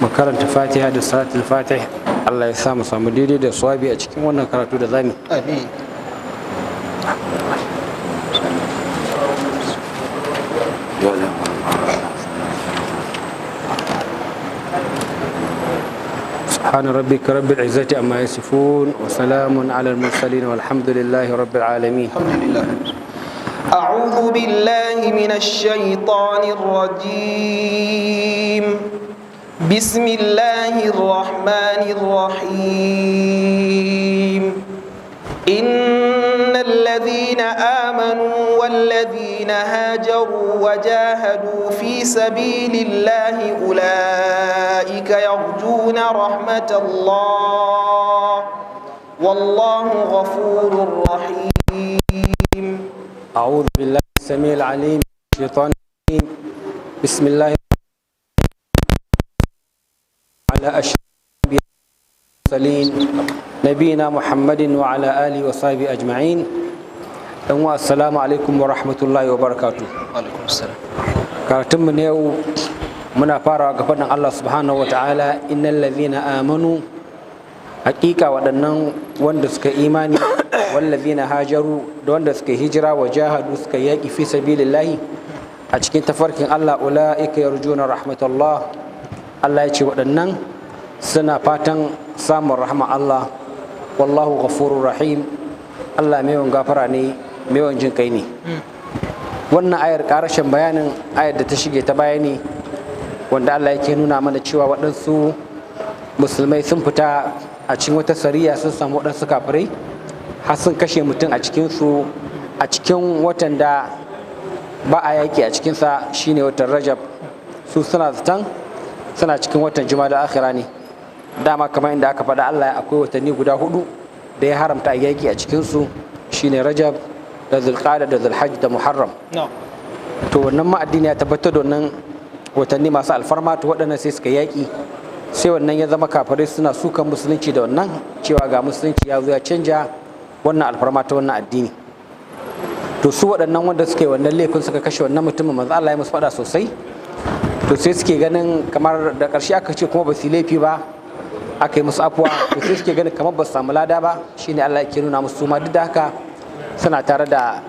makaranta fatiha da salatul fatih. Allah ya sa mu samu daidai da swabi a cikin wannan karatu da zamu. Amin. سبحان ربك رب العزة عما يصفون وسلام على المرسلين والحمد لله رب العالمين. الحمد لله. أعوذ بالله من الشيطان الرجيم. بسم الله الرحمن الرحيم. إن الذين آمنوا والذين هاجروا وجاهدوا في سبيل الله أولئك يرجون رحمة الله والله غفور رحيم. أعوذ بالله السميع العليم من الشيطان الرجيم. بسم الله على أشرف المرسلين نبينا محمد وعلى آله وصحبه أجمعين. السلام عليكم ورحمة الله وبركاته. وعليكم السلام. karatunmu na yau muna farawa ga faɗin Allah subhanahu wata'ala innal ladhina amanu, hakika waɗannan wanda suka imani, wallazina hajaru da wanda suka hijira wa jahadu suka yaƙi fi sabilillahi a cikin tafarkin Allah, ulaika yarjuna rahmatullah. Allah ya ce waɗannan suna fatan samun rahma Allah, wallahu ghafurur rahim. Allah mai yawan gafara ne, mai yawan jin kai ne. Wannan ayar karashin bayanin ayar da ta shige ta bayani, wanda Allah yake nuna mana cewa waɗansu musulmai sun fita a cikin wata sariya, sun samu waɗansu kafirai har sun kashe mutum a cikinsu a cikin watan da ba a yaƙi a cikinsa, shine watan Rajab. Su suna zaton suna cikin watan Jumadal Akhira ne. Dama kamar inda aka faɗa, Allah akwai watanni guda 4 da ya haramta a yaƙi a cikinsu, shine Rajab da Zulqa'da da Zulhajj da Muharram. To wannan ma addini ya tabbatar da wannan watanni masu alfarma, to waɗannan sai suka yaƙi, sai wannan ya zama kafirai suna sukan musulunci da wannan cewa ga musulunci ya zo ya canja wannan alfarma ta wannan addini. To su waɗannan wanda suka yi wannan laifin suka kashe wannan mutumin, manzo Allah ya musu faɗa sosai. To sai suke ganin kamar da ƙarshe aka ce kuma ba su laifi ba, aka yi musu afuwa, to sai suke ganin kamar ba su samu lada ba, shine Allah yake nuna musu ma duk da haka suna tare da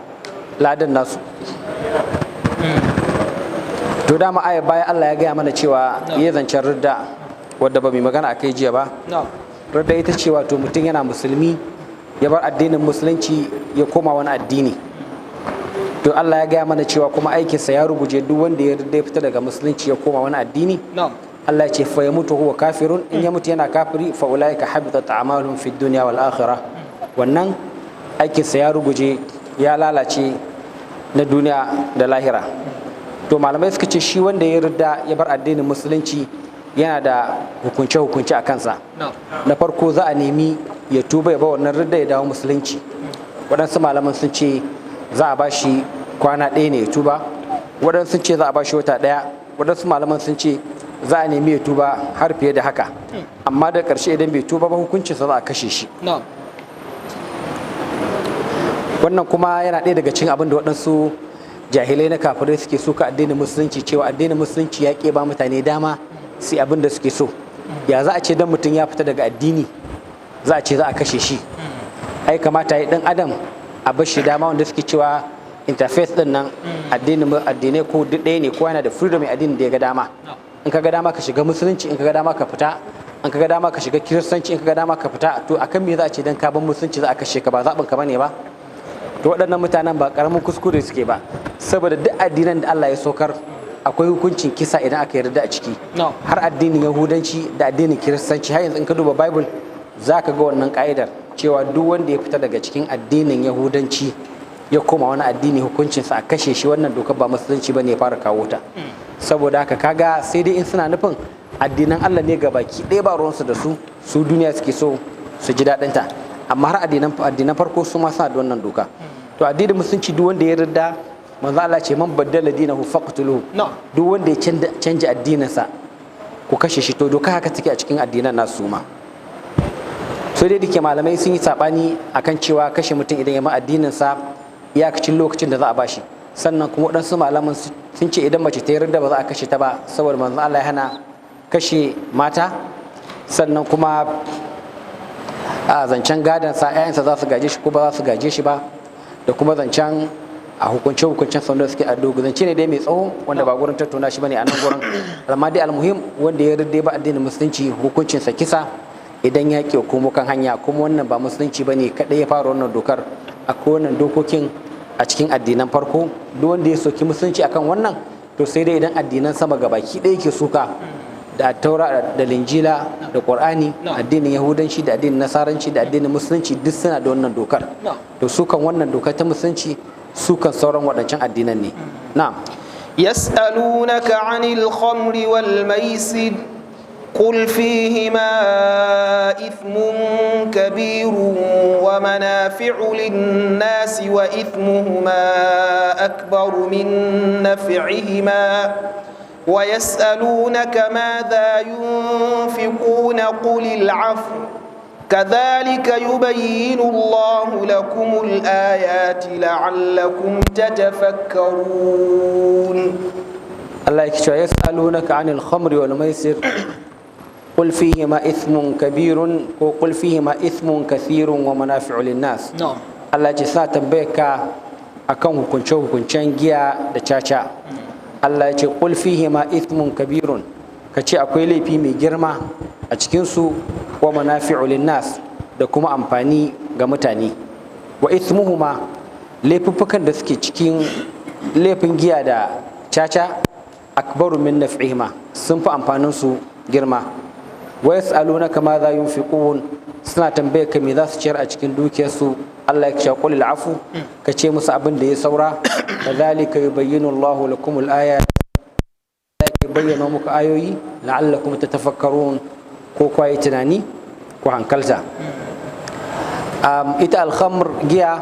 ladan nasu. To dama aya baya Allah ya gaya mana cewa ya zancen ridda, wadda ba mai magana akai jiya ba. Ridda ita ce wato mutum yana musulmi ya bar addinin musulunci ya koma wani addini. To Allah ya gaya mana cewa kuma aikinsa ya ruguje duk wanda ya ridda ya fita daga musulunci ya koma wani addini. Allah ya ce fa ya mutu huwa kafirun, in ya mutu yana kafiri fa ulaika habitat a'maluhum fid dunya wal akhirah. Wannan aikinsa ya ruguje ya lalace na duniya da lahira. To malamai suka ce shi wanda ya ridda ya bar addinin musulunci yana da hukunce-hukunce a kansa. Na farko za a nemi ya tuba ya ba wannan ridda ya dawo musulunci. Waɗansu malaman sun ce za a ba shi kwana 1 ne ya tuba, waɗansu sun ce za a ba shi wata 1, waɗansu malaman sun ce za a nemi ya tuba har fiye da haka, amma da ƙarshe idan bai tuba ba hukuncinsa za a kashe shi. Wannan kuma yana ɗaya daga cikin abin da waɗansu jahilai na kafirai suke suka addinin musulunci, cewa addinin musulunci ya ba mutane dama su abin da suke so. Ya za a ce dan mutum ya fita daga addini za a ce za a kashe shi? Ai kamata ya ɗan adam a bar shi dama, wanda suke cewa interfaith ɗin nan addinai ko duk ɗaya ne, ko yana da freedom mai addini da ya ga dama. In ka ga dama ka shiga musulunci, in ka ga dama ka fita, in ka ga dama ka shiga kiristanci, in ka ga dama ka fita. To akan me za a ce dan ka bar musulunci za a kashe ka? Ba zaɓin ka bane ba. To waɗannan mutanen ba ƙaramin kuskure suke ba, saboda duk addinan da Allah ya saukar akwai hukuncin kisa idan aka yarda a ciki. Har addinin Yahudanci da addinin Kiristanci, har yanzu in ka duba Bible za ka ga wannan ƙa'idar cewa duk wanda ya fita daga cikin addinin Yahudanci ya koma wani addini, hukuncinsa a kashe shi. Wannan dokar ba musulunci ba ne ya fara kawo ta. Saboda haka kaga sai dai in suna nufin addinan Allah ne ga baki ɗaya ba ruwansu da su duniya suke so su ji daɗinta, amma har addinan farko su ma suna da wannan doka. To addinin musulunci duk wanda ya yarda, manzo Allah ce man baddala dinahu faqtuluhu, duk wanda ya canja addininsa ku kashe shi. To doka haka take a cikin addinan nasu ma. So dai dake malamai sun yi sabani akan cewa kashe mutum idan ya ma addininsa iyakacin lokacin da za a bashi. Sannan kuma waɗansu malaman sun ce idan mace ta yarda ba za a kashe ta ba, saboda manzo Allah ya hana kashe mata, sannan kuma a zancen gadon sa 'ya'yansa za su gaje shi ko ba za su gaje shi ba, da kuma zancen a hukuncen sanda suke a dogo zance ne dai mai tsawo wanda ba gurin tattauna shi bane a nan gurin. Amma dai almuhim wanda ya rinde ba addinin musulunci hukuncinsa kisa idan ya ke komo kan hanya. Kuma wannan ba musulunci bane kadai ya fara wannan dokar, akwai wannan dokokin a cikin addinan farko. Duk wanda ya soki musulunci akan wannan to sai dai idan addinan sama gabaki ɗaya ke suka, da taura da linjila da qur'ani, addinin yahudanci da addinin nasaranci da addinin musulunci duk suna da wannan dokar. To sukan wannan dokar ta musulunci sukan sauran waɗancan addinan ne. na'am yas'alunaka 'anil khamri wal maisir qul fihima ithmun kabirun wa manafi'u lin-nasi wa ithmuhuma akbaru min naf'ihima ويسألونك ماذا ينفقون قل العفو كذلك يبين الله لكم الآيات لعلكم تتفكرون. الله يسألونك عن الخمر والميسر قل فيهما إثم كبير وقل فيهما إثم كثير ومنافع للناس. الله يسأل تنبيك akan hukunce-hukuncen giya da caca. Allah ya ce qul fihima ithmun kabirun, ka ce akwai laifi mai girma a cikinsu, wa manafi'u linnas, da kuma amfani ga mutane. Wa ithmuhuma, laifuffukan da suke cikin laifin giya da caca, akbaru min naf'ihima, sun fi amfanin su girma. Wa yas'alunaka ma za yunfiqun, suna tambaye ka me za su ciyar a cikin dukiyarsu. Allah ya ce qul al'afu, ka ce musu abin da ya saura. Kadhalika yubayyinu Allahu lakum al-ayat, yake bayyana muku ayoyi la'allakum tatafakkarun, ko kwaye tunani ko hankalta. Ita al-khamr giya,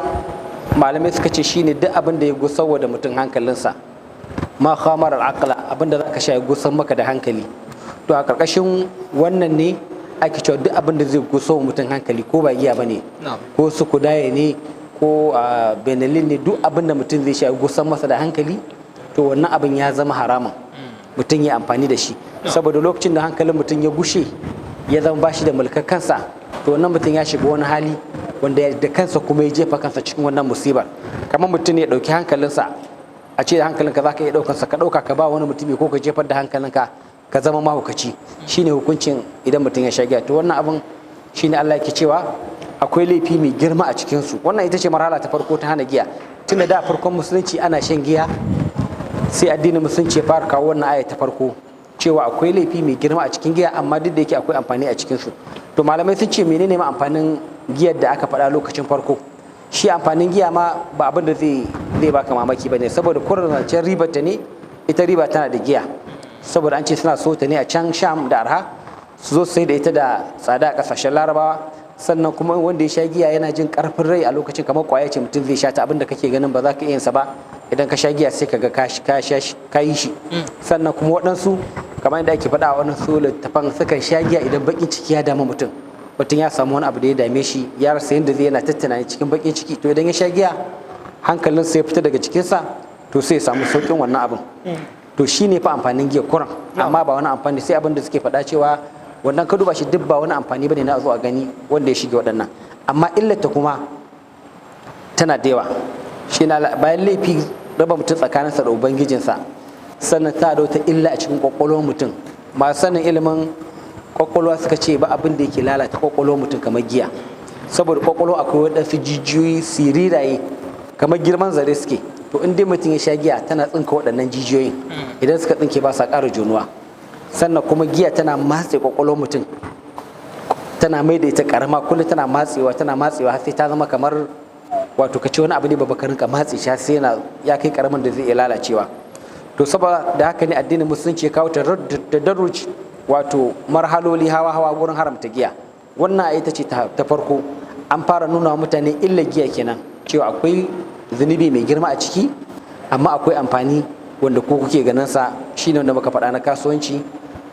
malamai suka ce shine duk abin da ya gusarwa da mutum hankalinsa. Ma khamar al-aqla, abin da zaka sha ya gusar maka da hankali. To a karkashin wannan ne ake cewa duk abin da zai gusarwa mutum hankali, ko ba giya bane, ko su kudaye ne, ko benelin ne, duk abin da mutum zai sha gusar masa da hankali, to wannan abin ya zama haramun mutum ya amfani da shi. Saboda lokacin da hankalin mutum ya gushe, ya zama bashi da mulkar kansa, to wannan mutum ya shiga wani hali wanda da kansa kuma ya jefa kansa cikin wannan musibar. Kamar mutum ya dauki hankalinsa, a ce da hankalinka za ka iya daukansa, ka dauka ka ba wani mutumi, ko ka jefar da hankalinka ka zama mahaukaci. Shine hukuncin idan mutum ya sha giya. To wannan abin shine Allah yake cewa akwai laifi mai girma a cikinsu. Wannan ita ce marhala ta farko ta hana giya. Tun da farkon musulunci ana shan giya, sai addinin musulunci ya fara kawo wannan aya ta farko, cewa akwai laifi mai girma a cikin giya, amma duk da yake akwai amfani a cikinsu. To malamai sun ce menene ma amfanin giyar da aka faɗa lokacin farko? Shi amfanin giya ma ba abin da zai baka mamaki ba ne, saboda kurrancen ribar ta ne. Ita riba tana da giya, saboda an ce suna so ta ne a can Sham da arha, su zo sai da ita da tsada a ƙasashen Larabawa. Sannan kuma wanda ya sha giya yana jin karfin rai a lokacin, kamar kwaya ce mutum zai sha ta, abinda kake ganin ba za ka iya sa ba, idan ka sha giya sai ka ga ka yi shi. Sannan kuma waɗansu kamar yadda ake faɗa a waɗansu littafan, sukan sha giya idan baƙin ciki ya damu mutum ya samu wani abu da ya dame shi, ya rasa yadda zai yana tattana cikin baƙin ciki, to idan ya sha giya hankalinsa ya fita daga cikinsa, to sai ya samu sauƙin wannan abin. To shi ne fa amfanin giya kuran, amma ba wani amfani sai abin da suke faɗa cewa wannan ka duba shi duk ba wani amfani bane na zo a gani wanda ya shige waɗannan. Amma illata kuma tana da yawa. Shi na bayan laifi raba mutum tsakaninsa da ubangijinsa, sannan ta da wata illa a cikin kwakwalwar mutum. Masu sanin ilimin kwakwalwa suka ce ba abin da yake lalata kwakwalwar mutum kamar giya, saboda kwakwalwa akwai waɗansu jijiyoyi siriraye kamar girman zare suke. To in dai mutum ya sha giya tana tsinka waɗannan jijiyoyin, idan suka tsinke ba sa ƙara jonuwa. Sannan kuma giya tana matse kwakwalwar mutum, tana mai da ita karama, kullum tana matsewa har sai ta zama kamar, wato kace wani abu ne babba ka rinka matse shi sai ya kai karamin da zai iya lalacewa. To saboda da haka ne addinin musulunci ya kawo tadarruj, wato marhaloli hawa gurin haramta giya. Wannan ita ce ta farko, an fara nuna wa mutane illa giya kenan, cewa akwai zunubi mai girma a ciki, amma akwai amfani wanda ko kuke ganin sa, shine wanda muka faɗa na kasuwanci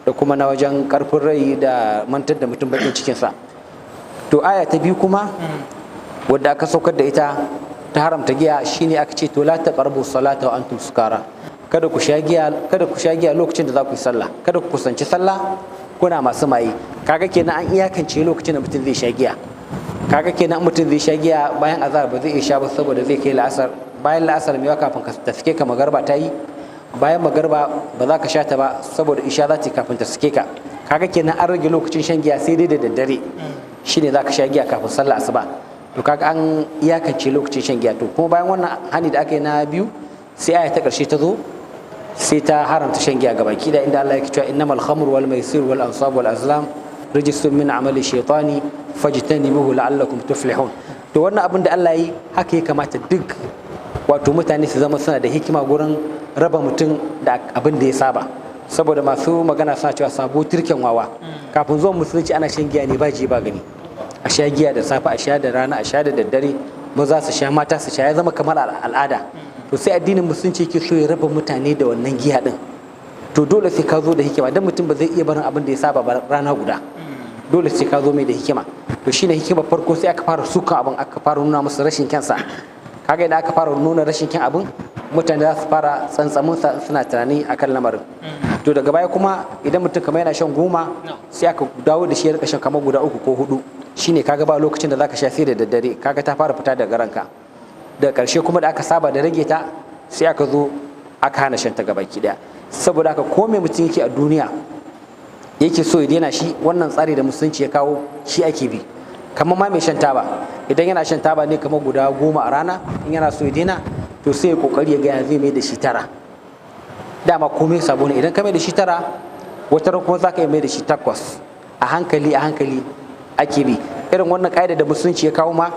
da kuma na wajen karfin rai da mantar da mutum bakin cikin sa. To aya ta biyu kuma wadda aka saukar da ita ta haramta giya, shine aka ce to la taqrabu salata wa antum sukara, kada ku sha giya lokacin da za ku yi sallah, kada ku kusanci sallah kuna masu maye. Kaga kenan an iyakance lokacin da mutum zai sha giya. Kaga kenan mutum zai sha giya bayan azhar ba zai iya sha ba saboda zai kai la'asar, bayan la'asar mai kafin ka taske ka magarba ta yi, bayan magarba ba za ka sha ta ba saboda isha za ta yi kafin ta sake ka. Kaga kenan an rage lokacin shan giya sai dai da daddare shine za ka sha giya kafin sallah asuba. To kaga an iyakance lokacin shan giya. To kuma bayan wannan hani da aka yi na biyu sai aya ta karshe ta zo sai ta haramta shan giya gabaki da inda Allah ya cewa innamal khamru wal maisir wal ansab wal azlam rijsun min amali shaytani fajtanibuhu la'allakum tuflihun. To wannan abin da Allah yi haka ya kamata duk wato mutane su zama suna da hikima gurin raba mutum da abin da ya saba, saboda masu magana suna cewa sabo turken wawa. Kafin zuwan musulunci ana shan giya ne ba ji ba gani, a sha giya da safe, a sha da rana, a sha da daddare, maza su sha mata su sha, ya zama kamar al'ada. To sai addinin musulunci yake so ya raba mutane da wannan giya din. To dole sai ka zo da hikima, dan mutum ba zai iya barin abin da ya saba ba rana guda, dole sai ka zo mai da hikima. To shine hikimar farko sai aka fara sukan abin, aka fara nuna musu rashin kyansa. Kaga idan aka fara nuna rashin kyan abin, mutane za su fara tsantsamin suna tunani akan lamarin. To daga baya kuma idan mutum kamar yana shan 10 sai aka dawo da shi ya rika shan kamar guda 3 ko 4, shine kaga ba lokacin da zaka sha sai da daddare, kaga ta fara fita daga ranka. Daga karshe kuma da aka saba da rage ta sai aka zo aka hana shan ta gabaki daya. Saboda haka ko me mutum yake a duniya yake so ya daina shi, wannan tsari da musulunci ya kawo shi ake bi. Kamar ma mai shan taba, idan yana shan taba ne kamar guda 10 a rana, in yana so ya daina to sai ya kokari ya ga ya zai mai da shi 9. Dama komai sabo ne, idan ka mai da shi 9 wata ran kuma zaka yi mai da shi 8. a hankali ake bi. Irin wannan kaida da musulunci ya kawo ma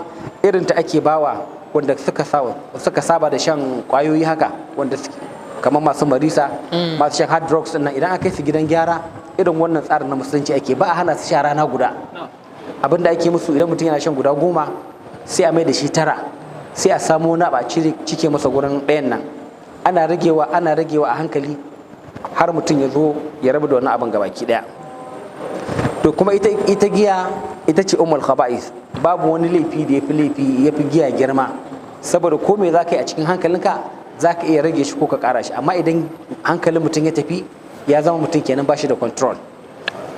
irin ta ake bawa wanda suka saba da shan kwayoyi haka, wanda kamar masu marisa, masu shan hard drugs din nan, idan aka kai su gidan gyara irin wannan tsarin na musulunci ake, ba a hana su sha rana guda. Abinda ake musu idan mutum yana shan guda 10 sai a mai da shi 9, sai a samu wani ba cike masa gurin ɗayan nan, ana ragewa a hankali har mutum ya zo ya rabu da wannan abin gabaki daya. To kuma ita giya ita ce ummul khaba'is, babu wani laifi da yafi giya girma, saboda ko me zaka yi a cikin hankalinka zaka iya rage shi ko ka kara shi, amma idan hankalin mutum ya tafi ya zama mutum kenan ba shi da control.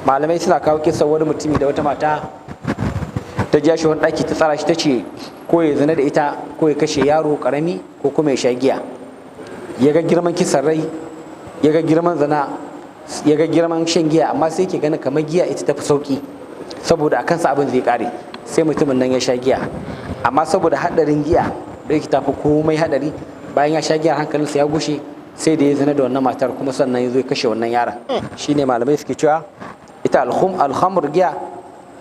Malamai suna kawo kisa wani mutumi da wata mata ta ja shi wani daki ta tsara shi, ta ce ko ya zina da ita ko ya kashe yaro karami ko kuma ya sha giya. Ya ga girman kisan rai, ya ga girman zina, ya ga girman shan giya, amma sai ke ganin kamar giya ita tafi sauki saboda a kansa abin zai kare, sai mutumin nan ya sha giya. Amma saboda hadarin giya da yake tafi komai hadari, bayan ya sha giya hankalinsa ya gushe, sai da ya zina da wannan matar kuma sannan ya zo ya kashe wannan yaron. Shine malamai suke cewa ita alhamur giya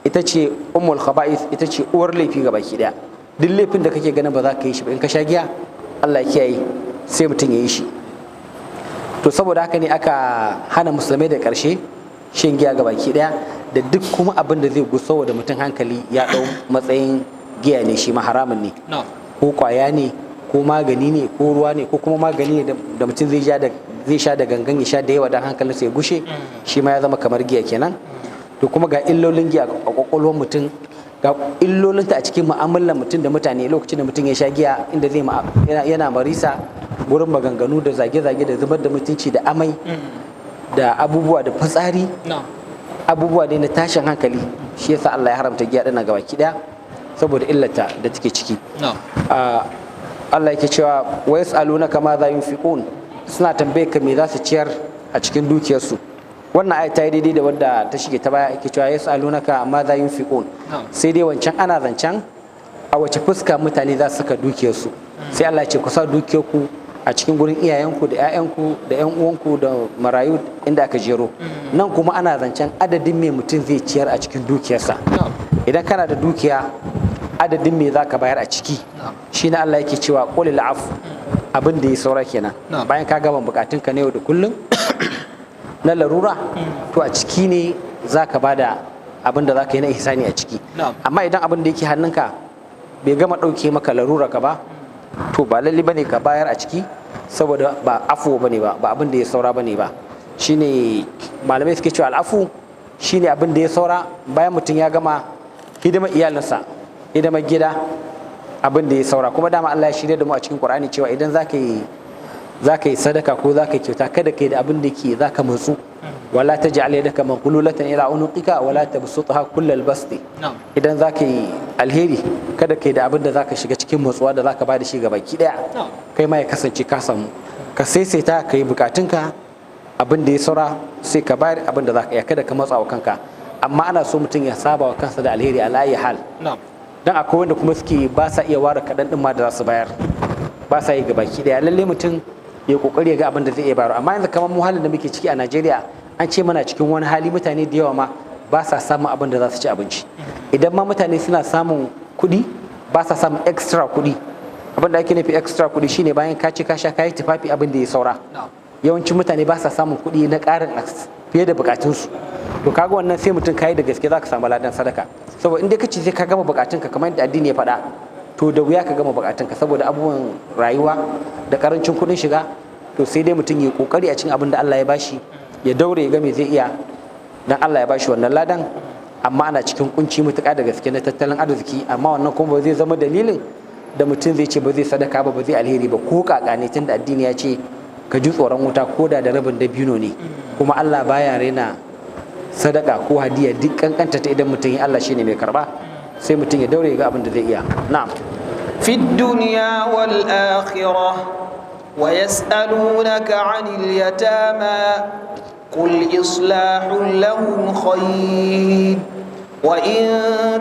ita ce ummul khaba'is, ita ce uwar laifi ga baki daya. Duk laifin da kake ganin ba za ka yi shi ba in ka sha giya, Allah ya kiyaye sai mutum ya yi shi. To saboda haka ne aka hana musulmai da karshe shan giya ga baki daya, da duk kuma abin da zai gusawa da mutum hankali ya dau matsayin giya ne, shi ma haramun ne. Ko kwaya ne, ko magani ne, ko ruwa ne, ko kuma magani ne da mutum zai sha da gangan ya sha da yawa don hankalinsa ya gushe, shi ma ya zama kamar giya kenan. To kuma ga illolin giya a kwakwalwar mutum, ga illolinta a cikin mu'amalar mutum da mutane lokacin da mutum ya sha giya, inda zai yana marisa gurin maganganu da zage-zage da zubar da mutunci da amai da abubuwa da fitsari, abubuwa ne na tashin hankali. Shi yasa Allah ya haramta giya dana gabaki daya saboda illata da take ciki. Allah yake cewa wa yas'alunaka ma za yunfiqun, suna tambaye ka me za su ciyar a cikin dukiyarsu. Wannan ayat ta yi daidai da wadda ta shige ta baya, yake cewa yas'alunaka ma za yunfiqun, sai dai wancan ana zancen a wace fuska mutane za su saka dukiyarsu. Sai Allah ya ce ku sa dukiyarku a cikin gurin iyayenku da 'ya'yanku da 'yan uwanku da marayu inda aka jero. Nan kuma ana zancen adadin me mutum zai ciyar a cikin dukiyarsa. Idan kana da dukiya, adadin me za ka bayar a ciki, shi na Allah yake cewa qulil af, abin da ya saura kenan. Bayan ka gaban bukatunka na yau da kullum na larura, to a ciki ne za ka bada abin da za ka yi na ihsani a ciki. Amma idan abin da yake hannunka bai gama ɗauke maka larura ka ba, to ba lalle bane ka bayar a ciki, saboda ba afu bane ba abin da ya saura bane ba. Shine malamai suke cewa al'afu shine abin da ya saura bayan mutum ya gama hidimar iyalinsa, hidimar gida, abin da ya saura. Kuma dama Allah ya shirya da mu a cikin Qur'ani cewa idan zaka yi zaka yi sadaka ko zaka yi kyauta kada kai da abin da yake zaka matsu wala taj'al yadaka maghlulatan ila unuqika wala tabsutha kullal basti idan zaka yi alheri kada kai da abin da zaka shiga cikin matsuwa da zaka bada shi ga baki daya kai ma ya kasance ka samu ka saisaita kai bukatunka abin da ya saura sai ka bayar abin da zaka iya kada ka matsa wa kanka amma ana so mutum ya saba wa kansa da alheri ala ayi hal dan akwai wanda kuma suke ba sa iya ware kadan din ma da za su bayar ba sa yi ga baki daya lalle mutum ya kokari ya ga abin da zai iya bayar amma yanzu kamar mu halin da muke ciki a Najeriya an ce mana cikin wani hali mutane da yawa ma ba sa samun abin da za su ci abinci idan ma mutane suna samun kuɗi ba sa samun extra kuɗi abin da ake nufi extra kuɗi shine bayan ka ci ka sha ka yi tufafi abin da ya saura yawancin mutane ba sa samun kuɗi na ƙarin fiye da bukatunsu to kaga wannan sai mutum kayi da gaske za ka samu ladan sadaka saboda in dai ka ce sai ka gama bukatunka kamar yadda addini ya faɗa to da wuya ka gama bukatunka saboda abubuwan rayuwa da karancin kuɗin shiga to sai dai mutum ya kokari a cikin abin da Allah ya bashi ya daure ya ga me zai iya dan Allah ya bashi wannan ladan amma ana cikin kunci mutuka da gaske na tattalin arziki amma wannan kuma ba zai zama dalilin da mutum zai ce ba zai sadaka ba zai alheri ba ko kaka ne tunda addini ya ce ka ji tsoron wuta ko da rabin dabino ne kuma Allah baya raina sadaka ko hadiya duk kankanta ta idan mutum ya Allah shine mai karba sai mutum ya daure ya ga abin da zai iya na'am في الدنيا والآخرة ويسألونك عن اليتامى قل إصلاح لهم خير وإن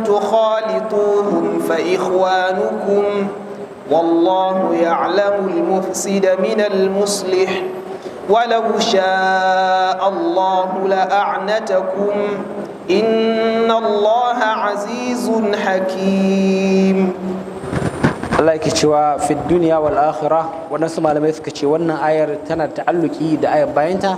تخالطوهم فإخوانكم والله يعلم المفسد من المصلح ولو شاء الله لأعنتكم إن الله عزيز حكيم Allah yake cewa fi duniya wal akhirah wannan su malamai suka ce wannan ayar tana ta'alluki da ayar bayanta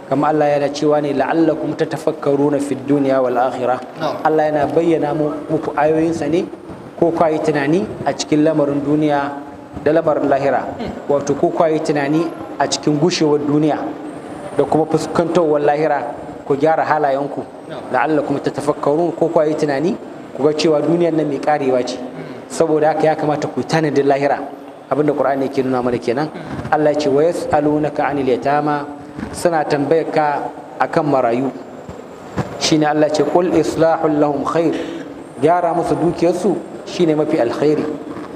kama Allah yana cewa ne la'allakum tatafakkaruna fi duniya wal akhirah Allah yana bayyana muku ayoyinsa ne ko kwayi tunani a cikin lamarin duniya da lamarin lahira wato ko kwayi tunani a cikin gushewar duniya da kuma fuskantowar lahira ku gyara halayenku la'allakum tatafakkarun ko kwayi tunani ku ga cewa duniyar nan mai karewa ce saboda haka ya kamata ku tanadin lahira abinda Qur'ani yake nuna mana kenan Allah ya ce wa yas'alunaka 'anil yatama suna tambayar ka akan marayu shine Allah ya ce qul islahul lahum khair gyara musu dukiyarsu shine mafi alkhairi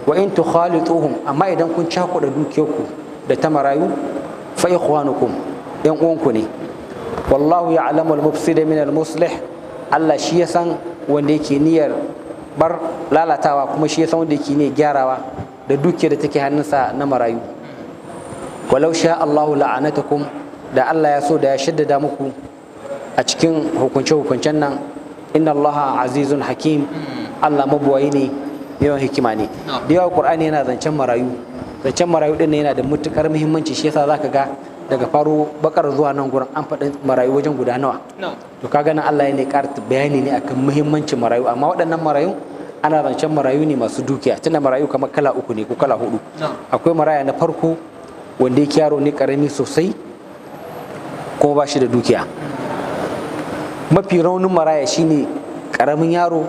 wa in tukhalituhum amma idan kun cakuɗa dukiyarku da ta marayu fa ikhwanukum yan uwanku ne wallahu ya'lamu al-mufsida min al-muslih Allah shi ya san wanda yake niyyar bar lalatawa kuma shi ya san wanda yake ne gyarawa da dukiyar da take hannunsa na marayu walau sha Allahu la'anatakum da Allah ya so da ya shaddada muku a cikin hukunce-hukuncen nan inna Allaha azizun hakim Allah mabuwayi ne yawan hikima ne da yawa Qur'ani yana zancen marayu din yana da matukar muhimmanci shi yasa zaka ga daga faro bakar zuwa nan gurin an faɗi marayu wajen guda nawa to kaga nan Allah ya ne ƙara bayani ne akan muhimmancin marayu amma waɗannan marayu ana zancen marayu ne masu dukiya tunda marayu kamar kala uku ne ko kala hudu akwai maraya na farko wanda yake yaro ne karami sosai kuma ba shi da dukiya mafi raunin maraya shine karamin yaro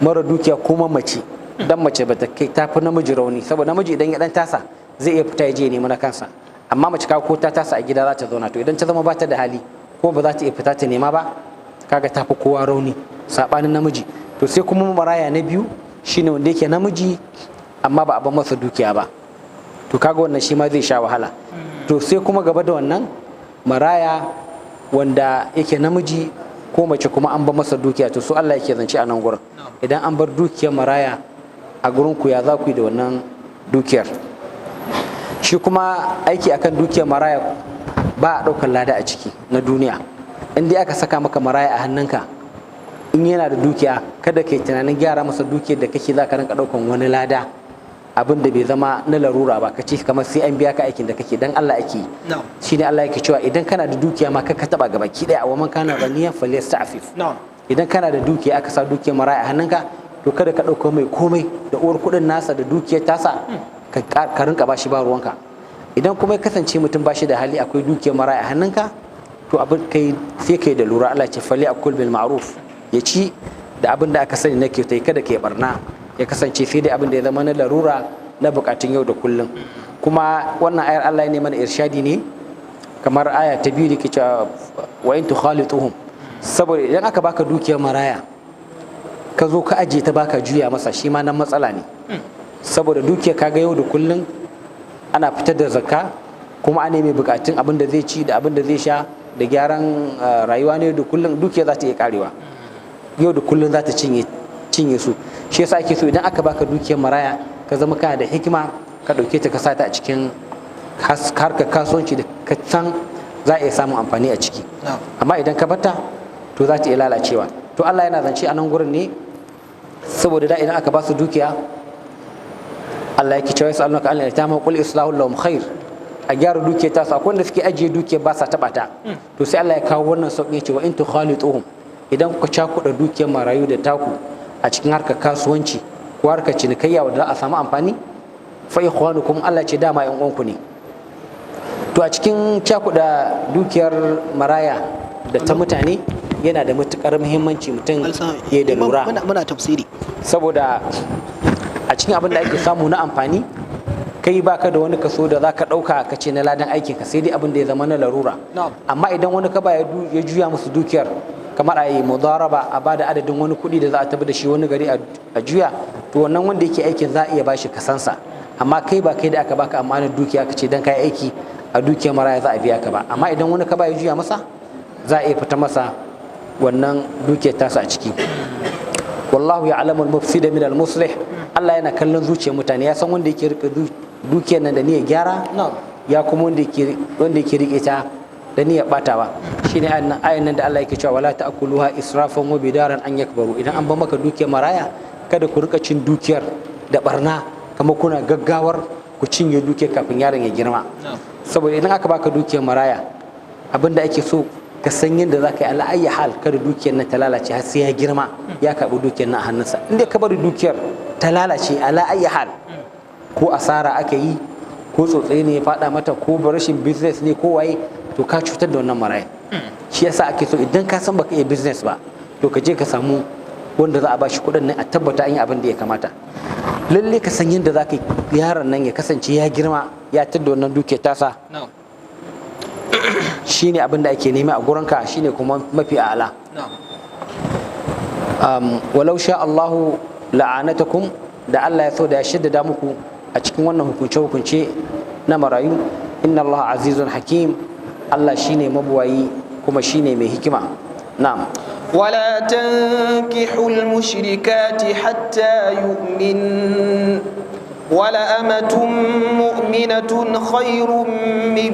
mara dukiya kuma mace dan mace bata kai tafi namiji rauni saboda namiji idan ya dan tasa zai iya fita ya je nemi na kansa amma mace ka ko ta tasa a gida za ta zauna to idan ta zama ba ta da hali ko ba za ta iya fita ta nema ba kaga tafi kowa rauni sabanin namiji to sai kuma maraya na biyu shine wanda yake namiji amma ba a ban masa dukiya ba to kaga wannan shi ma zai sha wahala to sai kuma gaba da wannan maraya wanda yake namiji ko mace kuma an ba masa dukiya to su Allah yake zance a nan gurin idan an bar dukiyar maraya a gurin ku ya za ku yi da wannan dukiyar shi kuma aiki akan dukiyar maraya ba a ɗaukar lada a ciki na duniya in dai aka saka maka maraya a hannunka in yana da dukiya kada kai tunanin gyara masa dukiyar da kake za ka rinka ɗaukan wani lada abin da bai zama na larura ba kace kamar sai an biya ka aikin da kake dan Allah ake shine Allah yake cewa idan kana da dukiya ma ka taba gaba ki daya wa man kana ghaniyan falyasta'fif idan kana da dukiya aka sa dukiyar maraya a hannunka to kada ka ɗauka mai komai da uwar kuɗin nasa da dukiyar tasa ka rinka bashi ba ruwanka idan kuma ya kasance mutum bashi da hali akwai dukiyar maraya a hannunka to abin kai sai kai da lura Allah ce fali akul bil ma'ruf ya ci da abin da aka sani na kyautai kada ke barna ya kasance sai dai abin da ya zama na larura na bukatun yau da kullum. Kuma wannan ayar Allah ne mana irshadi ne, kamar aya ta biyu da ke cewa wa in tukhalituhum, saboda idan aka baka dukiyar maraya ka zo ka aje ta baka juya masa, shi ma nan matsala ne. Saboda dukiyar kaga yau da kullum ana fitar da zakka, kuma ana mai bukatun abin da zai ci da abin da zai sha da gyaran rayuwa ne da kullum, dukiya za ta iya karewa yau da kullum, za ta cinye su. Shi yasa ake so idan aka baka dukiyar maraya ka zama kana da hikima, ka dauke ta ka sata a cikin harkar kasuwanci da ka san za a iya samun amfani a ciki. Amma idan ka bata to za ta iya lalacewa. To Allah yana zance a nan gurin ne saboda da idan aka ba su dukiya, Allah yake cewa yasalunaka an al-yatama qul islahu lahum khair, a gyara dukiyar ta su. Akwai wanda suke ajiye dukiyar ba sa taba ta, to sai Allah ya kawo wannan sauƙi cewa in tukhalituhum, idan kuka cakuɗa dukiyar marayu da taku a cikin harkar kasuwanci ko harkar cinikayya wanda za a samu amfani, fa ikhwanukum, Allah ce dama yan uwanku ne. To a cikin cakuɗa dukiyar maraya da ta mutane yana da matukar muhimmanci mutum ya da lura, muna tafsiri, saboda a cikin abin da ake samu na amfani kai baka da wani kaso da zaka dauka ka ce na ladan aikin ka, sai dai abin da ya zama na larura. Amma idan wani ka ba ya juya musu dukiyar, kamar a yi mudaraba, a bada adadin wani kuɗi da za a tafi da shi wani gari a juya, to wannan wanda yake aikin za a iya bashi kasansa. Amma kai ba kai da aka baka amanar dukiya ka ce dan kai aiki a dukiyar maraya za a biya ka ba. Amma idan wani ka ba ya juya masa, za a iya fita masa wannan dukiyar tasa a ciki. Wallahu ya'lamu al-mufsida min al-muslih, Allah yana kallon zuciyar mutane, ya san wanda yake rike dukiyar nan da niyyar gyara, ya kuma wanda yake rike ta da niyyar batawa. Shine ayan nan da Allah yake cewa wala ta'kuluha israfan wa bidaran an yakbaru, idan an ba maka dukiyar maraya kada ku rika cin dukiyar da barna, kamar kuna gaggawar ku cinye dukiyar kafin yaron ya girma. Saboda idan aka baka dukiyar maraya, abinda ake so ka san yadda za ka yi ala'ayyar hal kada dukiyar nan ta lalace har sai ya girma ya karɓi dukiyar nan a hannunsa. Inda ka bari dukiyar ta lalace ala'ayyar hal, ko asara aka yi, ko tsotsaye ne ya faɗa mata, ko rashin business ne, ko waye, to ka cutar da wannan maraya. Shi yasa ake so idan ka san baka iya business ba, to ka je ka samu wanda za a bashi kuɗin nan, a tabbata an yi abin da ya kamata. Lalle ka san yadda za ka yi yaron nan ya kasance ya girma ya tadda wannan dukiyar tasa. Shine abin da ake nema a gurinka, shine kuma mafi a'ala. Walau sha Allahu la'anatakum, da Allah ya so da ya shaddada muku a cikin wannan hukunce na marayu. Inna Allah azizun hakim, Allah shine mabuwayi kuma shine mai hikima. Na'am. ولا تنكحوا المشركات حتى يؤمن ولأمة مؤمنة خير من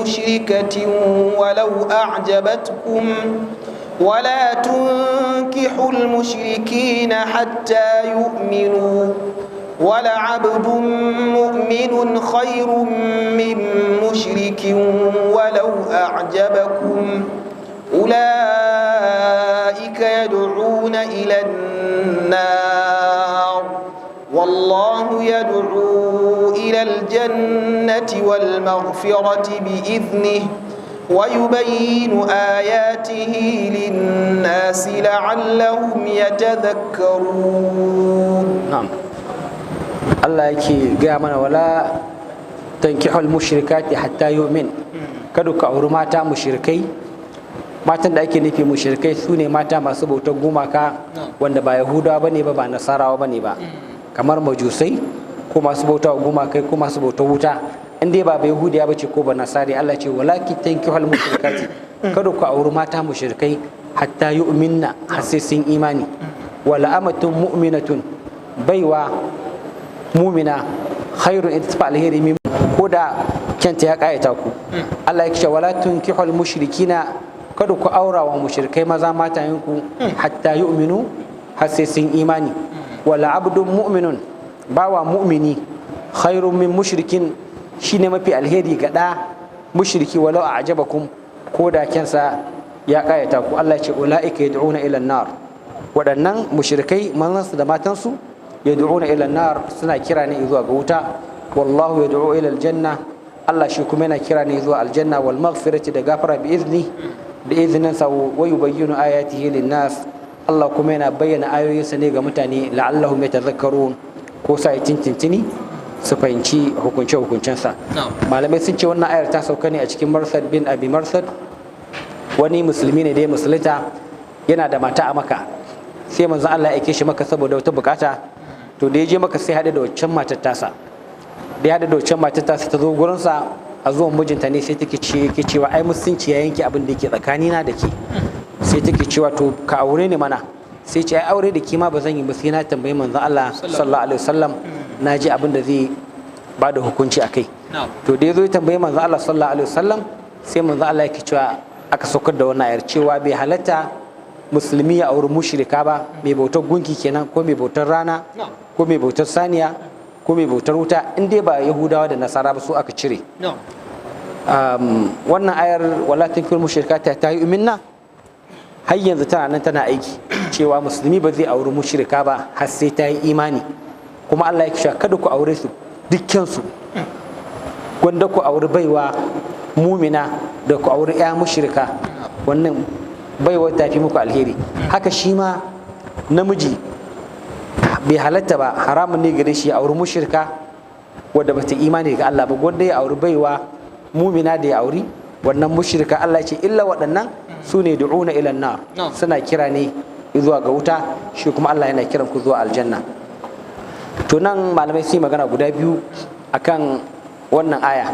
مشركة ولو أعجبتكم ولا تنكحوا المشركين حتى يؤمنوا ولعبد مؤمن خير من مشرك ولو أعجبكم أولئك يدعون إلى النار والله يدعو إلى الجنة والمغفرة بإذنه ويبين آياته للناس لعلهم يتذكرون. نعم. الله يكي قامنا ولا تنكحوا المشركات حتى يؤمن. كدو كأورماتا مشركي. Matan da ake nufi mushrikai su ne mata masu bautar gumaka wanda ba Yahudawa bane ba Nasarawa bane ba, kamar majusai ko masu bautar gumakai ko masu bautar wuta. In dai ba Yahudiya bace ko ba Nasari, Allah ce walakin tankihul mushrikati, kada ku auri mata mushrikai hatta yu'minna, har sai sun imani. Wala amatun mu'minatun, baiwa mu'mina khairun itfa alheri min, ko da kenta ya kayata ku. Allah ya ce wala tunkihul mushrikina, kada ku aura wa mushrikai maza matayenku hatta yu'minu, har sai sun imani. Wala abdun mu'minun, bawa mu'mini khairun min mushrikin, shine mafi alheri ga da mushriki walau a'jabakum, ko da kensa ya kayata ku. Allah ce ulaika yad'una ila an-nar, waɗannan mushrikai mazansu da matansu yad'una ila an-nar, suna kira ne zuwa ga wuta. Wallahu yad'u ila al-janna, Allah shi kuma yana kira ne zuwa aljanna, wal maghfirati, da gafara bi izni, da izininsa. Wa yubayyinu ayatihi lin-nas, Allah kuma yana bayyana ayoyinsa ne ga mutane la'allahum yatadhakkarun, ko sai tintintini su fahimci hukunce-hukuncensa. Malamai sun ce wannan ayar ta sauka ne a cikin Marsad bin Abi Marsad, wani musulmi ne da ya musulunta, yana da mata a Maka, sai manzon Allah ya aike shi Maka saboda wata bukata. To da ya je Maka sai haɗe da waccan matar tasa, da ya haɗe da waccan matar tasa ta zo gurinsa a zuwan mijinta ne, sai take cewa ai musulunci ya yanke abin da yake tsakanina da ke. Sai take cewa to ka aure ni mana. Sai ce ai aure da ke ma ba zan yi ba, sai na tambayi manzon Allah sallallahu alaihi wasallam, na ji abin da zai ba da hukunci a kai. To da ya zo ya tambayi manzon Allah sallallahu alaihi wasallam, sai manzon Allah yake cewa aka saukar da wannan ayar cewa bai halatta musulmi ya auri mushrika ba, mai bautar gunki kenan, ko mai bautar rana, ko mai bautar saniya, ko mai bautar wuta, in dai ba Yahudawa da Nasara ba, su aka cire. Wannan ayar wala tankihul mushrikati hatta yu'minna har yanzu tana nan tana aiki, cewa musulmi ba zai auri mushrika ba har sai ta yi imani. Kuma Allah ya kisha kada ku aure su dukkansu, gwanda ku auri baiwa mumina da ku auri ya mushrika, wannan baiwa ta fi muku alheri. Haka shi ma namiji bai halatta ba, haramun ne gare shi ya auri mushrika wadda bata imani ga Allah ba, gwanda ya auri baiwa mumina da ya auri wannan mushrika. Allah ya ce illa waɗannan su ne du'una ila nar, suna kira ne zuwa ga wuta, shi kuma Allah yana kiran ku zuwa aljanna. To nan malamai sun yi magana guda biyu akan wannan aya.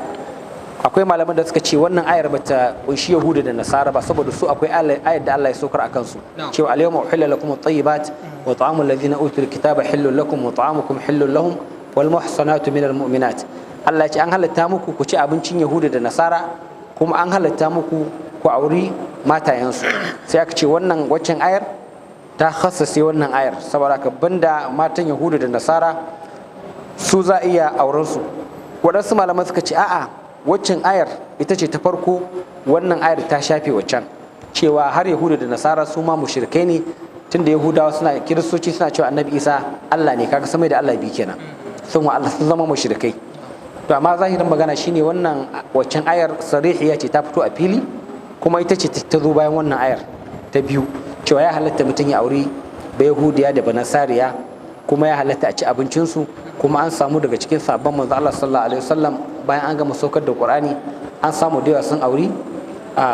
Akwai malaman da suka ce wannan ayar bata kunshi Yahuda da Nasara ba, saboda su akwai ayar da Allah ya saukar akan su, cewa al-yawma uhilla lakum at-tayyibat wa ta'amul ladhina utul kitaba hillun lakum wa ta'amukum hillun lahum wal muhsanatu minal mu'minat. Allah ya ce an halatta muku ku ci abincin Yahuda da Nasara, kuma an halatta muku ku auri matayensu. Sai aka ce wannan waccan ayar ta khassase wannan ayar, saboda ka banda matan Yahuda da Nasara su za iya auren su. Waɗansu malaman suka ce a'a, waccan ayar ita ce ta farko, wannan ayar ta shafe waccan, cewa har Yahuda da Nasara su ma mushrikai ne, tunda Yahudawa suna, Kiristoci suna cewa Annabi Isa Allah ne, kaga samai da Allah bi kenan, sun zama mushrikai. To amma zahirin magana shine wannan waccan ayar sarihiya ce, ta fito a fili, kuma ita ce ta zo bayan wannan ayar ta biyu, cewa ya halatta mutum ya auri ba Yahudiya da Banasariya, kuma ya halatta a ci abincinsu. Kuma an samu daga cikin sabon manzo Allah sallallahu alaihi wasallam, bayan an gama saukar da Qur'ani, an samu da yawa sun auri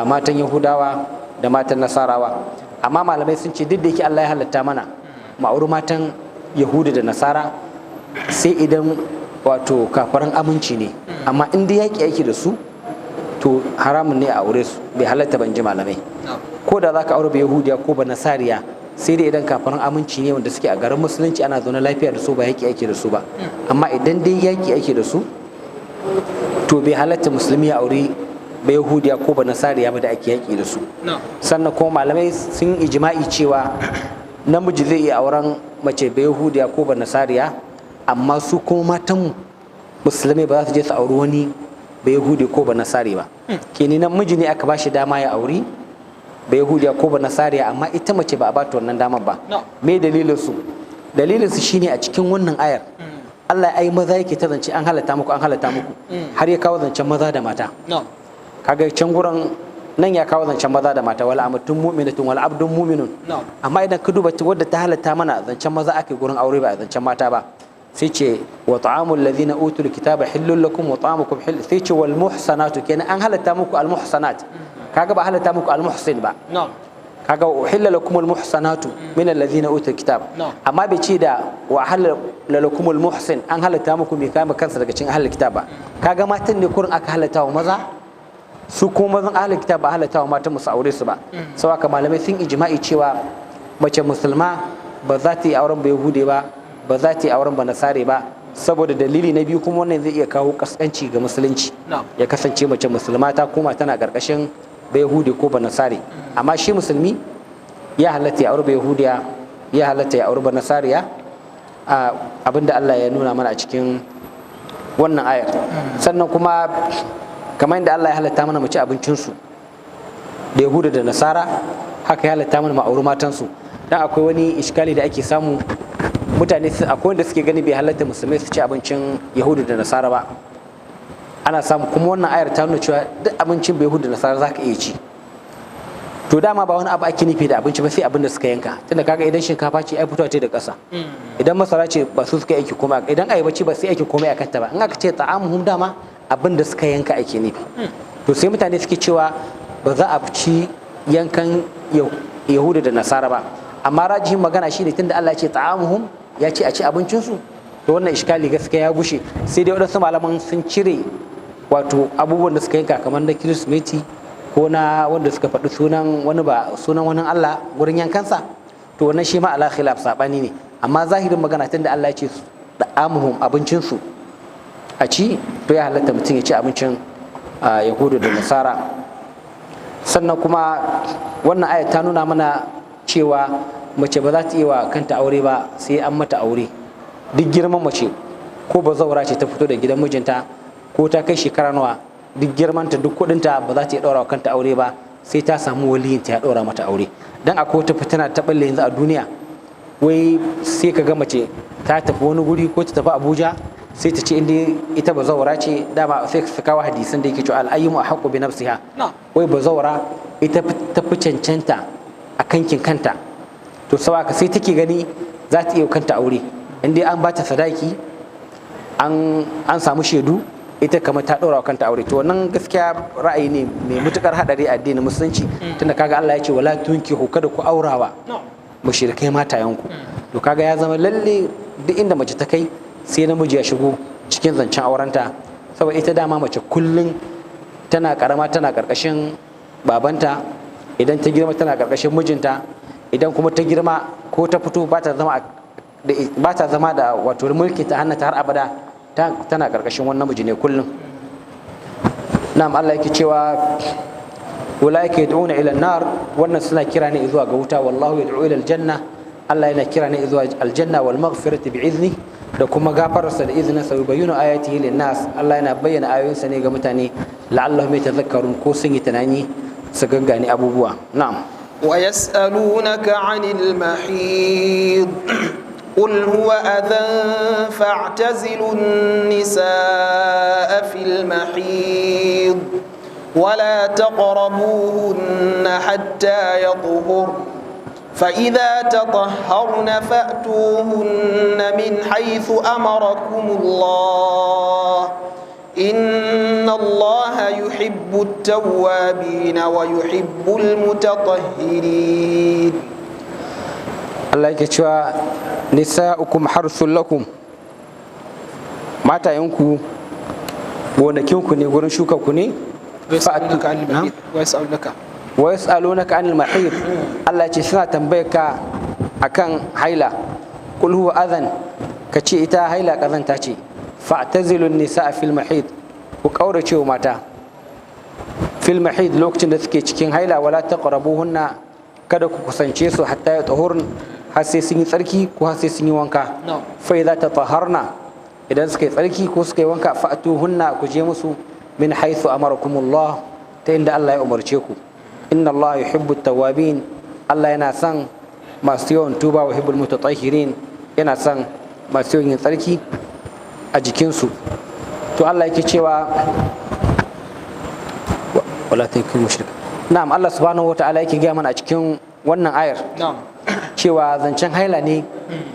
matan Yahudawa da matan Nasarawa. Amma malamai sun ce duk da yake Allah ya halatta mana mu auri matan Yahuda da Nasara, sai idan wato kafaran aminci ne, amma in dai yaki yake da su to haramun ne a aure su, bai halatta ban ji malamai. Ko da zaka aure ba Yahudiya ko ba Nasariya, sai dai idan kafaran aminci ne wanda suke a garin musulunci, ana zaune lafiya da su, ba yaki ake da su ba. Amma idan dai yaki ake da su, to bai halatta musulmi ya aure ba Yahudiya ko ba Nasariya ba da ake yaki da su. Sannan kuma malamai sun ijma'i cewa namiji zai iya auren mace ba Yahudiya ko ba Nasariya, amma su kuma matan musulmai ba za su je su auri wani ba Yahudi ko ba Nasari ba. Kenan namiji ne aka ba shi dama ya auri ba Yahudiya ko ba Nasariya, amma ita mace ba a bata wannan damar ba. Me dalilin su? Dalilin su shine a cikin wannan ayar Allah ya yi maza yake ta zance an halatta muku, an halatta muku, har ya kawo zancen maza da mata. Kaga can gurin nan ya kawo zancen maza da mata, wala amatun mu'minatun wala abdun mu'minun. Amma idan ka duba wadda ta halatta mana zancen maza ake gurin aure ba a zancen mata ba. Sai ce wa ta'amul ladhina utul kitaba hillul lakum wa ta'amukum hill, sai ce wal muhsanatu, kenan an halatta muku al muhsanat. Kaga ba halatta muku al muhsin ba, kaga uhilla lakum al muhsanatu min alladhina utul kitab, amma bai ce da wa halal lakum al muhsin an halatta muku mai kama kansa daga cikin ahlul kitab ba. Kaga matan ne kurin aka halatta wa maza, su kuma mazan ahlul kitab ba halatta wa matan musu aure su ba. Saboda malamai sun ijma'i cewa mace musulma ba za ta yi auren ba Yahude ba, ba za ta yi auren ba Nasare ba, saboda dalili na biyu kuma wannan zai iya kawo kaskanci ga musulunci, ya kasance mace musulma ta koma tana karkashin ba Yahudi ko ba Nasare. Amma shi musulmi ya halatta ya aure ba Yahudiya, ya halatta ya aure ba Nasariya, abinda Allah ya nuna mana a cikin wannan ayar. Sannan kuma kamar yadda Allah ya halatta mana mu ci abincinsu da Yahuda da Nasara, haka ya halatta mana mu auri matansu. Dan akwai wani iskali da ake samu, mutane akwai wanda suke gani bai halatta musulmai su ci abincin Yahuda da Nasara ba. Ana samu kuma wannan ayar ta nuna cewa duk abincin bai Yahuda da Nasara zaka iya ci. to dama ba wani abu ake nufi da abinci ba sai abin da suka yanka, tunda kaga idan shinkafa ce ai fitowa ce da ƙasa, idan masara ce ba su suka aiki komai, idan ayaba ce ba sai aiki komai akan ta ba. In aka ce ta'amuhum dama abin da suka yanka ake nufi. To sai mutane suke cewa ba za a ci yankan yahuda da nasara ba, amma rajihin magana shine tunda Allah ya ce ta'amuhum, ya ce a ci abincinsu, to wannan iskali gaskiya ya gushe. Sai dai waɗansu malaman sun cire wato abubuwan da suka yanka kamar na Kirsimeti ko na wanda suka faɗi sunan wani Allah wurin yankansa, to wannan shi ma ala khilaf sabani ne. Amma zahirin magana tunda Allah ya ce ta'amuhum abincinsu a ci, to ya halatta mutum ya ci abincin yahudu da nasara. Sannan kuma wannan ayat ta nuna mana cewa mace ba za ta iya wa kanta aure ba sai an mata aure. Duk girman mace ko bazaura ce ta fito da gidan mijinta ko ta kai shekara nawa, duk girmanta duk kudinta ba za ta iya ɗora wa kanta aure ba sai ta samu waliyinta ya ɗora mata aure. Dan akwai wata fitina ta balle yanzu a duniya, wai sai ka ga mace ta tafi wani guri ko ta tafi Abuja sai ta ce inda ita bazaura ce, dama sai ka kawo hadisin da yake cewa al'ayyimu ahqqu bi nafsiha, wai bazaura ita ta fi cancanta a kankin kanta. To saboda sai take gani za ta iya kanta aure inda an bata sadaki, an samu shaidu, ita kamar ta ɗora wa kanta aure. To wannan gaskiya ra'ayi ne mai mutukar hadari a addinin musulunci, tunda kaga Allah ya ce wala tunkihu, kada ku aurawa mushrikai matayanku. To kaga ya zama lalle duk inda mace ta kai sai namiji ya shigo cikin zancen aurenta, saboda ita dama mace kullum tana karama tana karkashin babanta, idan ta girma tana karkashin mijinta, idan kuma ta girma ko ta fito ba ta zama da wato mulki ta hannata har abada, tana karkashin wannan miji ne kullum. Na'am, Allah yake cewa ulaika yad'una ila an-nar, wannan suna kira ne zuwa ga wuta, wallahu yad'u ila al-janna, Allah yana kira ne zuwa aljanna wal maghfirati bi'izni, da kuma gafararsa da izinin sa, yubayyinu ayatihi lin-nas, Allah yana bayyana ayoyinsa ne ga mutane la'allahum yatadhakkarun, ko sun yi tunani su gaggane abubuwa. Na'am. wa yas'alunaka 'anil mahid قل هو أذى فاعتزلوا النساء في المحيض ولا تقربوهن حتى يطهرن فإذا تطهرن فأتوهن من حيث أمركم الله إن الله يحب التوابين ويحب المتطهرين. Allah yake cewa nisa'ukum harsul lakum, matayenku gonakinku ne, gurin shuka ku ne. wa yas'alunaka anil mahid, Allah ce suna tambayar ka akan haila. Qul huwa adhan, ka ce ita haila kazanta ce. Fa'tazilun nisa'a fil mahid, ku kaurace wa mata fil mahid lokacin da suke cikin haila. Wala taqrabuhunna, kada ku kusance su hatta ya tahurn, har sai sun yi tsarki ko har sai sun yi wanka. Fa idza tataharna, idan suka yi tsarki ko suka yi wanka, fa'tuhunna, ku je musu min haythu amarakumullah, ta inda Allah ya umarce ku. Inna Allah yuhibbu tawabin, Allah yana son masu yawan tuba, wa yuhibbul mutatahhirin, yana son masu yawan yin tsarki a jikinsu. To Allah yake cewa wala takunu mushrik. Na'am, Allah subhanahu wata'ala yake gaya mana a cikin wannan ayar cewa zancen haila ne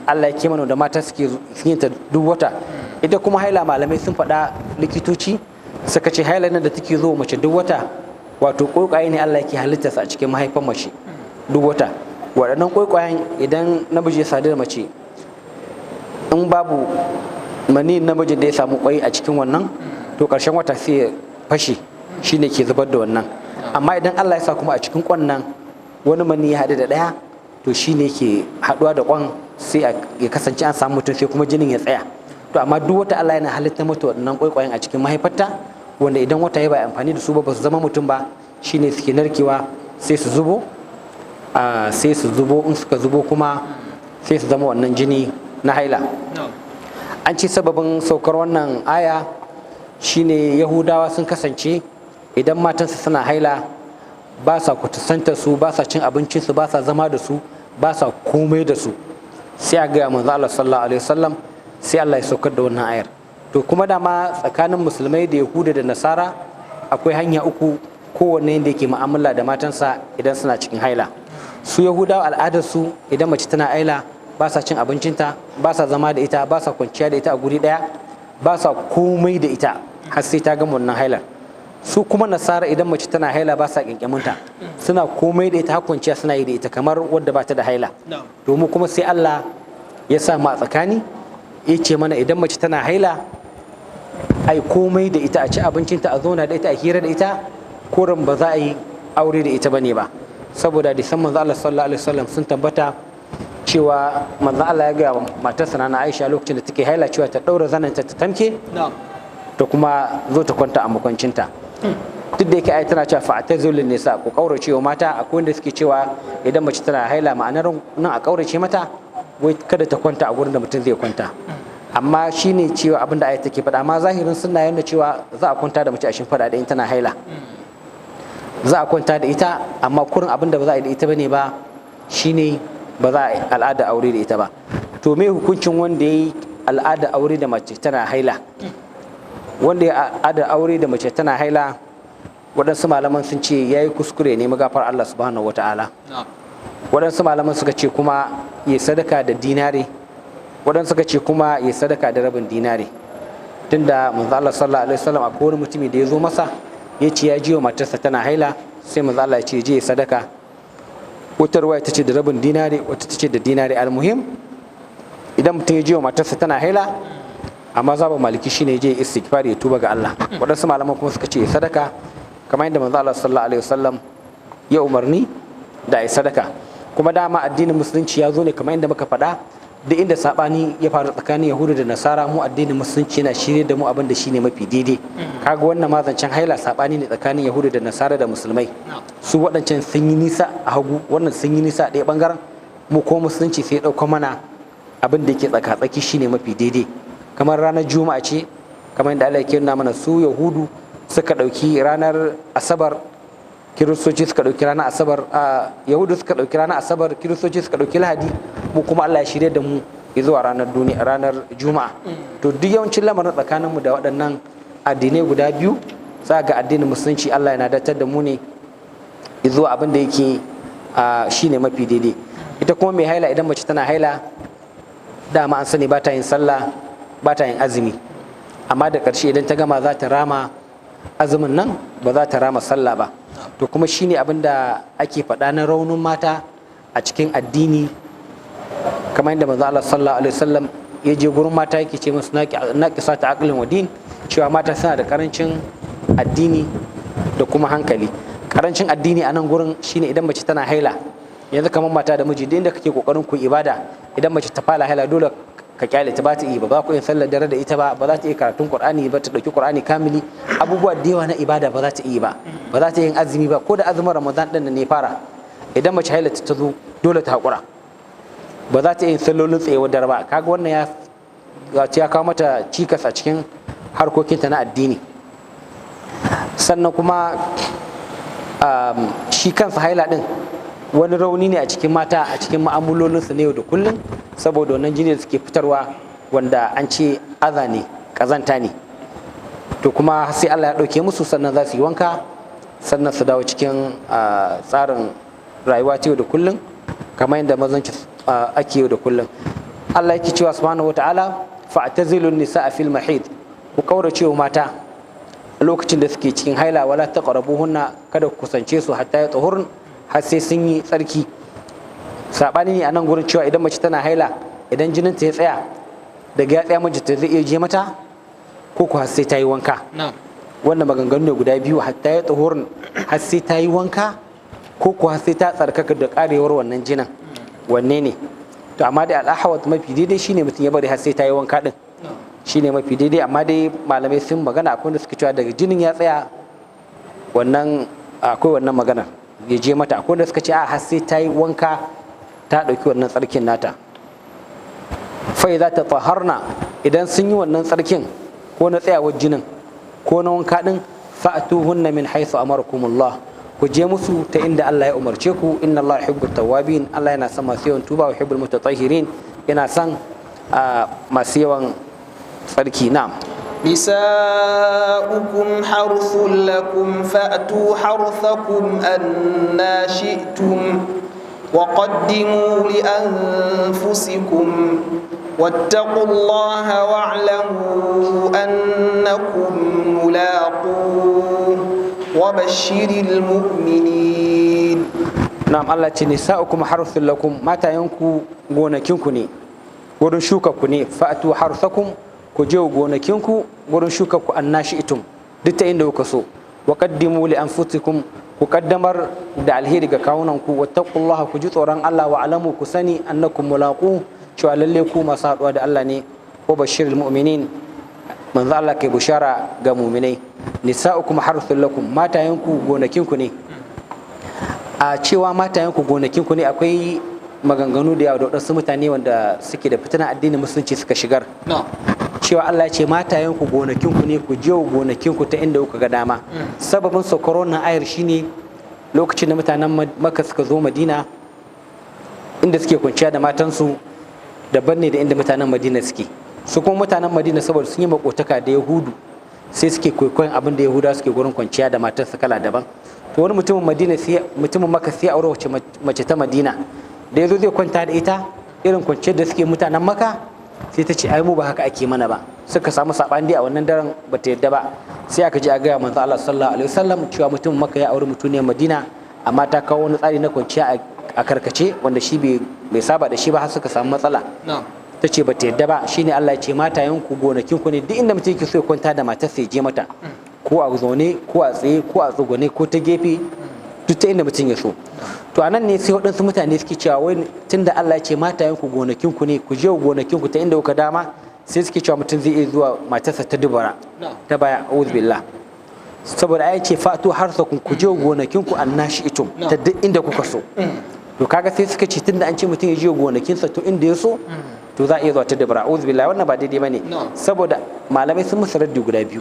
Allah yake mana da mata suke yin ta duk wata. Ita kuma haila malamai sun faɗa, likitoci suka ce haila nan da take zo mace duk wata, wato ƙoƙaye ne Allah yake halittarsa a cikin mahaifan mace duk wata. Waɗannan ƙoƙayen idan namiji ya sadu da mace, in babu mani namijin da ya samu ƙwai a cikin wannan, to ƙarshen wata sai ya fashe, shine ke zubar da wannan. Amma idan Allah ya sa kuma a cikin ƙwan nan wani mani ya haɗu da ɗaya, to shine ke haɗuwa da ƙwan sai ya kasance an samu mutum, sai kuma jinin ya tsaya. To amma duk wata Allah yana halitta mata waɗannan ƙwaiƙwayen a cikin mahaifarta, wanda idan wata ya ba amfani da su ba su zama mutum ba, shine suke narkewa sai su zubo, in suka zubo kuma sai su zama wannan jini na haila. An ce sababin saukar wannan aya shine Yahudawa sun kasance idan matansu suna haila ba sa kusantar su, ba sa cin abincinsu, ba sa zama da su, ba sa komai da su. Sai a gaya manzo Allah sallallahu alaihi wasallam, sai Allah ya saukar da wannan ayar. To kuma dama tsakanin musulmai da Yahuda da Nasara akwai hanya uku kowanne da yake mu'amala da matansa idan suna cikin haila. Su Yahudawa al'adarsu idan mace tana haila ba sa cin abincinta, ba sa zama da ita, ba sa kwanciya da ita a guri ɗaya, ba sa komai da ita har sai ta gama wannan hailar. Su kuma Nasara idan mace tana haila ba sa ƙyanƙyaminta, suna komai da ita har kwanciya suna yi da ita kamar wadda ba ta da haila. Domin kuma sai Allah ya sa mu a tsakani ya ce mana idan mace tana haila ai komai da ita, a ci abincinta, a zauna da ita, a hira da ita, koran ba za a yi aure da ita bane ba. Saboda hadisan manzo Allah sallallahu alaihi wasallam sun tabbata cewa manzo Allah ya gaya wa matarsa na Aisha lokacin da take haila cewa ta daura zananta ta tamke ta kuma zo ta kwanta a makwancinta. Duk da yake ai tana cewa fa'tazilun nisa, ku kaurace wa mata. Akwai wanda suke cewa idan mace tana haila ma'anar nan a kaurace mata wai kada ta kwanta a gurin da mutum zai kwanta. Amma shine cewa abinda ayat take faɗa, amma zahirin sunna yana cewa za a kwanta da mace a shimfiɗa da in tana haila, za a kwanta da ita, amma kurin abinda ba za a yi da ita bane ba shine ba za a yi al'ada aure da ita ba. To me hukuncin wanda ya yi al'ada aure da mace tana haila? Wanda ya al'ada aure da mace tana haila, waɗansu malaman sun ce ya yi kuskure ne magafar Allah subhanahu wa ta'ala. Waɗansu malaman suka ce kuma ya sadaka da dinare, waɗansu suka ce kuma ya sadaka da rabin dinare. Tunda manzo Allah sallallahu alaihi wasallam akwai wani mutumi da ya zo masa ya ce ya ji wa matarsa tana haila, sai manzo Allah ya ce je ya sadaka. Wata ruwaya ta ce da rabin dinare, wata ta ce da dinare. Almuhim idan mutum ya ji wa matarsa tana haila, amma zaɓin maliki shine je istighfar ya tuba ga Allah. Waɗansu malaman kuma suka ce sadaka, kamar yadda manzo Allah sallallahu alaihi wasallam ya umarni da ai sadaka. Kuma dama addinin musulunci ya zo ne kamar yadda muka faɗa, da inda sabani ya faru tsakanin Yahudu da Nasara, mu addinin musulunci yana shirye da mu abin da shine mafi daidai. Kaga wannan mazancen haila sabani ne tsakanin Yahudu da Nasara da musulmai. Su waɗancan sun yi nisa a hagu, wannan sun yi nisa a ɗaya bangaren, mu ko musulunci sai ya ɗauka mana abin da yake tsaka-tsaki shine mafi daidai. Kamar ranar Juma'a ce, kamar yadda Allah ya nuna mana, su Yahudu suka ɗauki ranar Asabar, Kiristoci suka ɗauki ranar Asabar, Yahudu suka ɗauki ranar Asabar, Kiristoci suka ɗauki Lahadi, mu kuma Allah ya shirye da mu zuwa ranar Juma'a. To duk yawancin lamarin tsakaninmu da waɗannan addinai guda biyu, za ga addinin musulunci Allah yana datar da mu ne zuwa abin da yake shine mafi daidai. Ita kuma mai haila, idan mace tana haila, dama an sani ba ta yin sallah, ba ta yin azumi, amma da ƙarshe idan ta gama za ta rama azumin nan, ba za ta rama sallah ba. To kuma shine abin da ake faɗa na raunin mata a cikin addini, kamar yadda manzo Allah sallallahu alaihi wasallam ya je gurin mata yake ce musu naqisat aqlin wa din, cewa mata suna da karancin addini da kuma hankali. Karancin addini a nan gurin shine idan mace tana haila, yanzu kamar mata da miji, inda kake kokarin ku ibada, idan mace ta fara haila dole ka kyale ta, ba ta yi ba za ku yin sallar dare da ita ba, ba za ta yi karatun Qur'ani ba, ta dauki Qur'ani kamili, abubuwa da yawa na ibada ba za ta yi ba, ba za ta yin azumi ba, ko da azumin Ramadan din ne fara, idan mace haila ta zo dole ta hakura, ba za ta yi sallolin tsayuwar dare ba. Kaga wannan ya kawo mata cikas a cikin harkokinta na addini. Sannan kuma shi kansa haila din wani rauni ne a cikin mata, a cikin ma'amulolinsu na yau da kullum, saboda wannan jini da suke fitarwa wanda an ce aza ne, kazanta ne. To kuma sai Allah ya ɗauke musu, sannan za su yi wanka, sannan su dawo cikin tsarin rayuwa ta yau da kullum, kamar yadda mazanci ake yau da kullum. Allah yake cewa subhanahu wataala, fa'tazilun nisaa fil mahid, ku kaurace wa mata a lokacin da suke cikin haila, wala taqrabuhunna, kada ku kusance su hatta ya tsohurun, har sai sun yi tsarki. Sabani ne a nan gurin cewa idan mace tana haila, idan jinin ta ya tsaya, daga ya tsaya mijinta zai iya je mata, ko ku har sai ta yi wanka. Wannan maganganu ne guda biyu, hatta ya tsohurun, har sai ta yi wanka, ko ku har sai ta tsarkaka da karewar wannan jinin, wanne ne? To amma dai al'ahawat mafi daidai shine mutum ya bari har sai ta yi wanka din, shine mafi daidai. Amma dai malamai sun magana, akwai wanda suka cewa daga jinin ya tsaya, wannan akwai wannan maganar ya je mata. Akwai wanda suka ce a har sai ta yi wanka, ta ɗauki wannan tsarkin nata. Fa idza tatahharna, idan sun yi wannan tsarkin ko na tsayawar jinin ko na wanka din, fa'tuhunna min haythu amarakumullah, ku je musu ta inda Allah ya umarce ku. Inna Allah yuhibbut tawwabin, Allah yana son masu yawan tuba, wa yuhibbul mutatahhirin, yana son masu yawan tsarki. Na'am. نساؤكم حرث لكم فأتوا حرثكم أنا شئتم وقدموا لأنفسكم واتقوا الله واعلموا أنكم ملاقوه وبشر المؤمنين. نعم الله نساؤكم حرث لكم متى ينكو غونكينكني wurin shuka ku ne fa'atu harsakum ku je gonakinku wurin shuka ku annashi'tum duk ta inda kuka so wa qaddimu li anfusikum ku kaddamar da alheri ga kawunan ku wattaqullaha ku ji tsoron Allah wa alamu ku sani annakum mulaqu cewa lalle ku masu haduwa da Allah ne wa bashirul mu'minin manzo Allah kai bushara ga mu'minai nisa'ukum harthul lakum matayanku gonakinku ne a cewa matayanku gonakinku ne akwai maganganu da yawa da waɗansu mutane wanda suke da fitina addinin musulunci suka shigar cewa Allah ya ce matayenku gonakinku ne ku je gonakinku ta inda kuka ga dama sababin saukar wannan ayar shine lokacin da mutanen Makka suka zo Madina inda suke kwanciya da matansu daban ne da inda mutanen Madina suke su kuma mutanen Madina saboda sun yi makotaka da Yahudu sai suke kwaikwayon abin da Yahudawa suke gurin kwanciya da matarsa kala daban to wani mutumin Makka sai aure wace mace ta Madina da yazo zai kwanta da ita irin kwanciyar da suke mutanen Makka sai ta ce ai mu ba haka ake mana ba suka samu sabani a wannan daren bata yadda ba sai aka je a ga manzo Allah sallallahu alaihi wasallam cewa mutumin Makka ya aure mutuniyar Madina amma ta kawo wani tsari na kwanciya a karkace wanda shi bai saba da shi ba har suka samu matsala ta ce bata yadda ba shine Allah ya ce matayenku gonakinku ne duk inda mutum yake so ya kwanta da matar sai je mata ko a zaune ko a tsaye ko a tsugune ko ta gefe duk ta inda mutum ya so to anan ne sai waɗansu mutane suke cewa wai tunda Allah ya ce matayenku gonakinku ne ku je gonakinku ta inda kuka dama sai suke cewa mutum zai iya zuwa matarsa ta dubara ta baya a'udhu billah saboda ai ce fatu harsakum ku je gonakinku annashi'tum ta duk inda kuka so to kaga sai suka ce tunda an ce mutum ya je gonakinsa to inda ya so to za a iya zuwa ta dubara a'udhu billah wannan ba daidai bane saboda malamai sun musu raddi guda biyu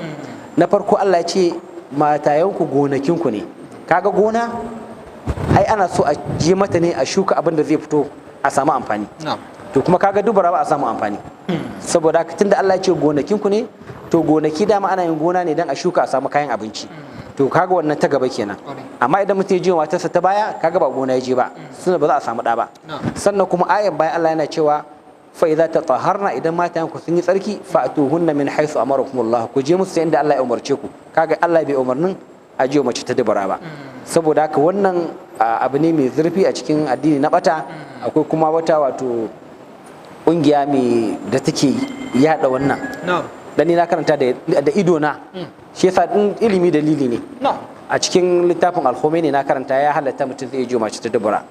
na farko Allah ya ce matayenku gonakinku ne kaga gona ai ana so a je mata ne a shuka abin da zai fito a samu amfani to kuma kaga dubara ba a samu amfani saboda haka tunda Allah ya ce gonakinku ne to gonaki dama ana yin gona ne dan a shuka a samu kayan abinci to kaga wannan ta gaba kenan amma idan mutum ya je matarsa ta baya kaga ba gona ya je ba suna ba za a samu ɗa ba sannan kuma ayar bayan Allah yana cewa fa idza tatahharna idan matayanku sun yi tsarki fa'tuhunna min haythu amarakumullah ku je musu inda Allah ya umarce ku kaga Allah bai umarnin a je mace ta dubara ba saboda haka wannan abu ne mai zurfi a cikin addini na bata akwai kuma wata wato kungiya mai da take yada wannan dan ni na karanta da ido na shi yasa din ilimi dalili ne a cikin littafin al-Khomeini na karanta ya halatta mutum zai je mace ta dubara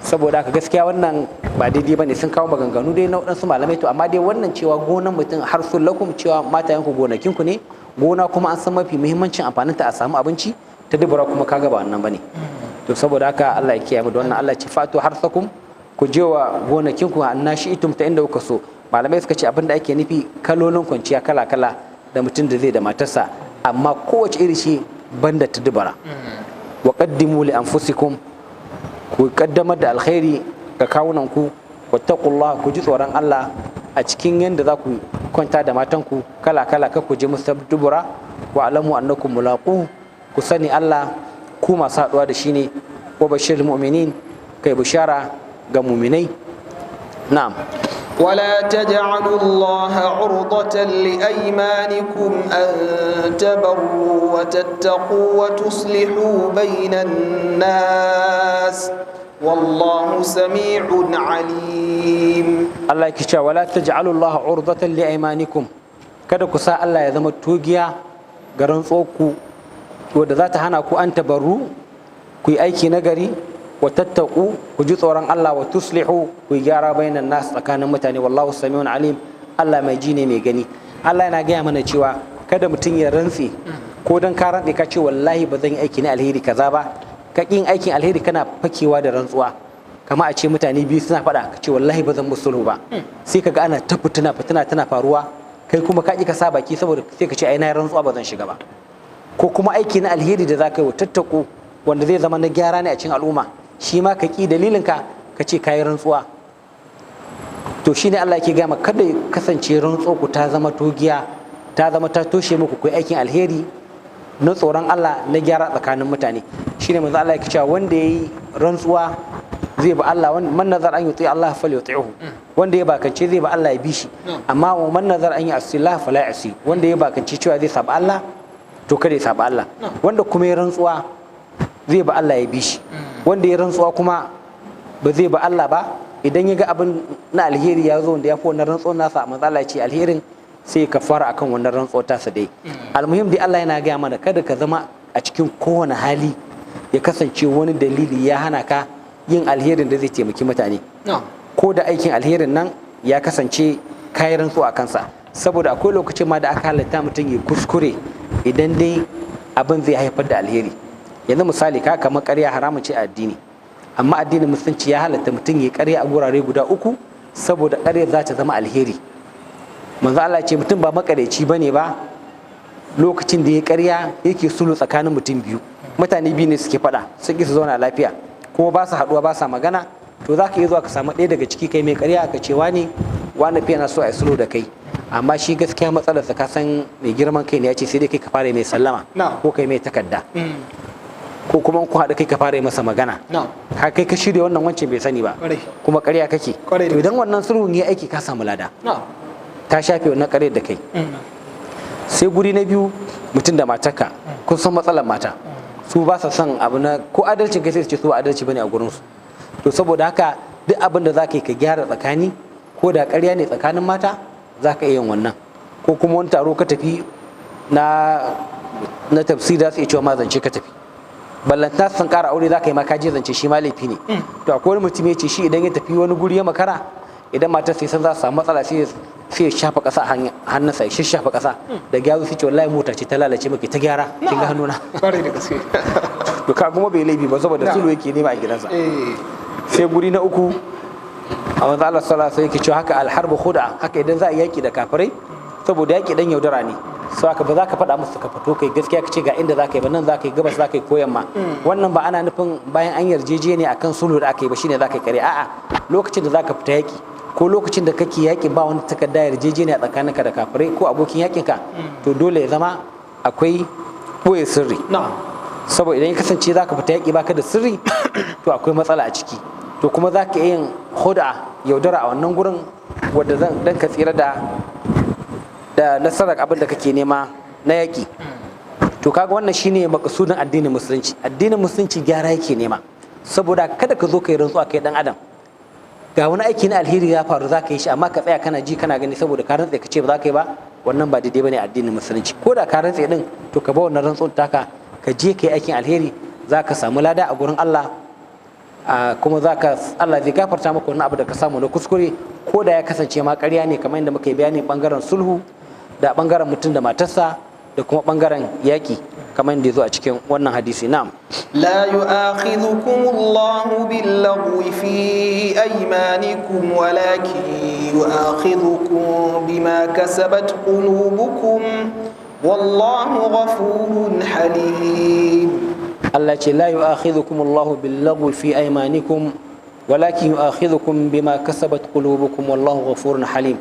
saboda haka gaskiya wannan ba daidai bane sun kawo maganganu dai na wadansu malamai to amma dai wannan cewa gonan mutum harsul lakum cewa matayanku gonakinku ne gona kuma an san mafi muhimmancin amfaninta a samu abinci ta dubara kuma kaga ba wannan bane to saboda haka Allah ya kiyaye mu da wannan Allah ya ce fatu harsakum ku je wa gonakinku annashi'tum ta inda kuka so malamai suka ce abinda ake nufi kalolin kwanciya kala kala da mutum da zai da matarsa amma kowace iri ce banda ta dubara wa qaddimu li anfusikum ku kaddamar da alkhairi ga kawunanku wattaqullah ku ji tsoron Allah a cikin yanda za ku kwanta da matanku kala kala ka ku je musu dubura wa alamu annakum mulaqu ku sani Allah ku masu haduwa da shi ne wa bashirul mu'minin kai bishara ga mu'minai na'am ولا تجعلوا الله عرضة لأيمانكم أن تبروا وتتقوا وتصلحوا بين الناس والله سميع عليم. الله يكشف ولا تجعلوا الله عرضة لأيمانكم kada ku sa Allah ya zama togiya ga rantsoku wadda za ta hana ku an tabarru ku yi aiki nagari wa tattaku ku ji tsoron Allah wa tuslihu ku gyara bainan nas tsakanin mutane wallahu samiun alim Allah mai ji ne mai gani Allah yana gaya mana cewa kada mutum ya rantsi ko dan ka rantsi ka ce wallahi ba zan yi aiki na alheri kaza ba ka kin aikin alheri kana fakewa da rantsuwa kama a ce mutane biyu suna faɗa ka ce wallahi ba zan musu sulhu ba sai kaga ana ta fitina tana faruwa kai kuma ka ki ka sa baki saboda sai ka ce ai na rantsuwa ba zan shiga ba ko kuma aiki na alheri da za ka yi wa tattaku wanda zai zama na gyara ne a cikin al'umma shi ma ka ƙi dalilinka ka ce ka yi rantsuwa to shi ne Allah yake gama kada kasance rantsuwa ku ta zama togiya ta zama ta toshe muku ku aikin alheri na tsoron Allah na gyara tsakanin mutane. Shine manzo Allah yake cewa wanda yayi rantsuwa zai ba Allah, man nazar an yuti Allah falyuti'hu, wanda ya bakance zai ba Allah ya bi shi, amma man nazar an ya'si Allah fala ya'si, wanda ya bakance cewa zai saba Allah to kada ya saba Allah. Wanda kuma ya rantsuwa zai ba Allah ya bi shi, wanda ya rantsuwa kuma ba zai ba Allah ba, idan ya ga abin na alheri ya zo wanda ya fi wannan rantsuwar nasa, manzo Allah ya ce alherin sai ka fara akan wannan rantsuwar tasa dai. Almuhim dai Allah yana gaya mana kada ka zama a cikin kowane hali ya kasance wani dalili ya hana ka yin alherin da zai taimaki mutane, ko da aikin alherin nan ya kasance kayi rantsuwa a kansa, saboda akwai lokacin ma da aka halatta mutum ya kuskure idan dai abin zai haifar da alheri. Yanzu misali ka kamar ƙarya haramun ce a addini, amma addinin musulunci ya halatta mutum ya ƙarya a gurare guda uku saboda ƙaryar za ta zama alheri. Manzo Allah ce mutum ba makareci bane ba lokacin da ya ƙarya yake sulhu tsakanin mutum biyu, mutane biyu ne suke faɗa sun ki su zauna lafiya kuma ba su haɗuwa ba sa magana, to za ka iya zuwa ka samu ɗaya daga ciki kai mai ƙarya ka ce wani fiye na so a yi sulhu da kai, amma shi gaskiya matsalarsa ka san mai girman kai ne, ya ce sai dai kai ka fara mai sallama ko kai mai takarda ko kuma ku haɗa kai ka fara masa magana, ka kai ka shirya wannan wancan bai sani ba kuma ƙarya kake, to idan wannan sulhun ya aiki ka samu lada, ta shafe wannan ƙaryar da kai. Sai guri na biyu, mutum da matarka kun san matsalar mata, su ba sa son abu na ko adalcin kai sai su ce su ba adalci bane a gurinsu, to saboda haka duk abin da za ka yi ka gyara tsakani, ko da ƙarya ne tsakanin mata za ka iya yin wannan, ko kuma wani taro ka tafi na tafsir za su iya cewa ma zance ka tafi, ballantana san ƙara aure za ka yi ma ka je zance shi ma laifi ne. To akwai wani mutum ya ce shi idan ya tafi wani guri ya makara, idan matar sai san za su samu matsala sai ya shafa ƙasa a hannunsa, ya shafa ƙasa da gyaru sai ce wallahi mota ce ta lalace maki ta gyara kin ga hannuna. Kwarai da gaske. To ka kuma bai laifi ba saboda sulhu yake nema a gidansa. Sai guri na uku, a manzo Allah sallallahu alaihi wasallam yake cewa haka alharbu khud'a, haka idan za a yaki da kafirai saboda yaki dan yaudara ne, so haka ba za ka faɗa musu ka fito kai gaskiya ka ce ga inda za ka yi ba, nan za ka yi gabas, za ka yi ko yamma. Wannan ba ana nufin bayan an yarjejeniya akan sulhu da aka yi ba shine za ka yi kare, a'a lokacin da za ka fita yaki ko lokacin da kake yaƙi ba wani takarda yarjejeniya tsakaninka da kafirai ko abokin yaƙinka, to dole ya zama akwai ɓoye sirri, saboda idan ya kasance za ka fita yaƙi baka da sirri to akwai matsala a ciki, to kuma za ka yin huda yaudara a wannan gurin wadda dan ka tsira da nasarar abin da kake nema na yaƙi. To kaga wannan shine makasudin addinin musulunci. Addinin musulunci gyara yake nema, saboda kada ka zo ka yi rantsuwa kai dan adam, ga wani aiki na alheri ya faru za ka yi shi amma ka tsaya kana ji kana gani saboda ka rantse ka ce ba za ka yi ba, wannan ba daidai bane addinin musulunci. Ko da ka rantse din to ka ba wannan rantsuwar taka ka je ka yi aikin alheri, za ka samu lada a gurin Allah, kuma Allah zai gafarta maka wannan abu da ka samu na kuskure, ko da ya kasance ma ƙarya ne, kamar yadda muka yi bayani bangaren sulhu da bangaren mutum da matarsa da kuma bangaren yaƙi kamar yadda ya zo a cikin wannan hadisi. Na'am. La yu'akhidhukum Allahu bil-laghwi fi aymanikum walakin yu'akhidhukum bima kasabat qulubukum wallahu ghafurun halim. Allah ce la yu'akhidhukum Allahu bil-laghwi fi aymanikum walakin yu'akhidhukum bima kasabat qulubukum wallahu ghafurun halim.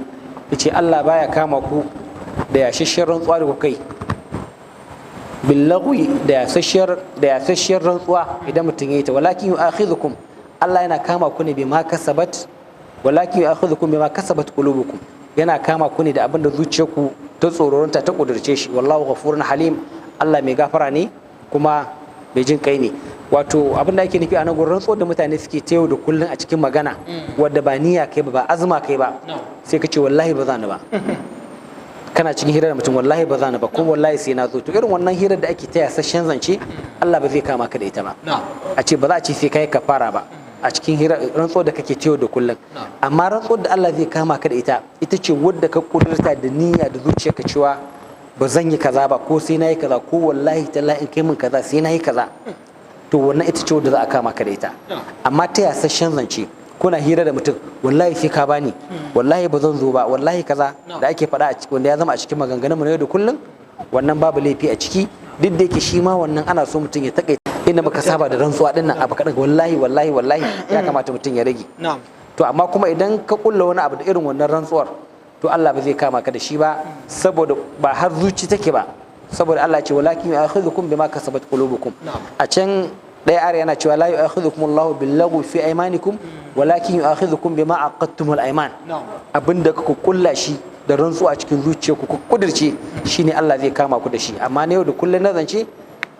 Yace Allah baya kama ku da yashishiyar rantsuwa da kukai, billagwi da yasasshiyar rantsuwa idan mutum ya yi ta, walakin yu'akhidhukum, Allah yana kama ku ne bima kasabat, walakin yu'akhidhukum bima kasabat qulubukum, yana kama ku ne da abin da zuciyarku ta tsoronta ta kudurce shi, wallahu ghafurun halim, Allah mai gafara ne kuma mai jin kai ne. Wato abin da ake nufi a nan gurin rantsuwar da mutane suke ta yau da kullun a cikin magana wadda ba niyya kai ba azuma kai ba, sai ka ce wallahi ba za ni ba, kana cikin hirar da mutum wallahi ba za ni ba ko wallahi sai na zo, to irin wannan hirar da ake taya sashen zance Allah ba zai kama ka da ita ba, a ce ba za a ce sai kai kafara ba a cikin hirar rantsuwar da kake ta yau da kullun, amma rantsuwar da Allah zai kama ka da ita ce wadda ka kudurta da niyya da zuciyarka cewa ba zan yi kaza ba ko sai na yi kaza ko wallahi tallahi in kai min kaza sai na yi kaza, to wannan ita ce wadda za a kama ka da ita. Amma ta yasashen zance kuna hira da mutum wallahi sai ka bani, wallahi ba zan zo ba, wallahi kaza da ake faɗa a wanda ya zama a cikin maganganun mu na yau da kullum, wannan babu laifi a ciki, duk da yake shi ma wannan ana so mutum ya takaita inda muka saba da rantsuwa din nan abu kaɗan wallahi ya kamata mutum ya rage. To amma kuma idan ka kulla wani abu da irin wannan rantsuwar to Allah ba zai kama ka da shi ba, saboda ba har zuci take ba, saboda Allah ya ce walakin yu'akhidhukum bima kasabat qulubukum. A can ɗaya ayar yana cewa la yu'akhidhukum Allahu bil-laghwi fi aymanikum walakin yu'akhidhukum bima aqadtumul ayman. Abinda kuka kulla shi da rantsuwa a cikin zuciyarku ku kudirce shine Allah zai kama ku da shi, amma na yau da kullun na zance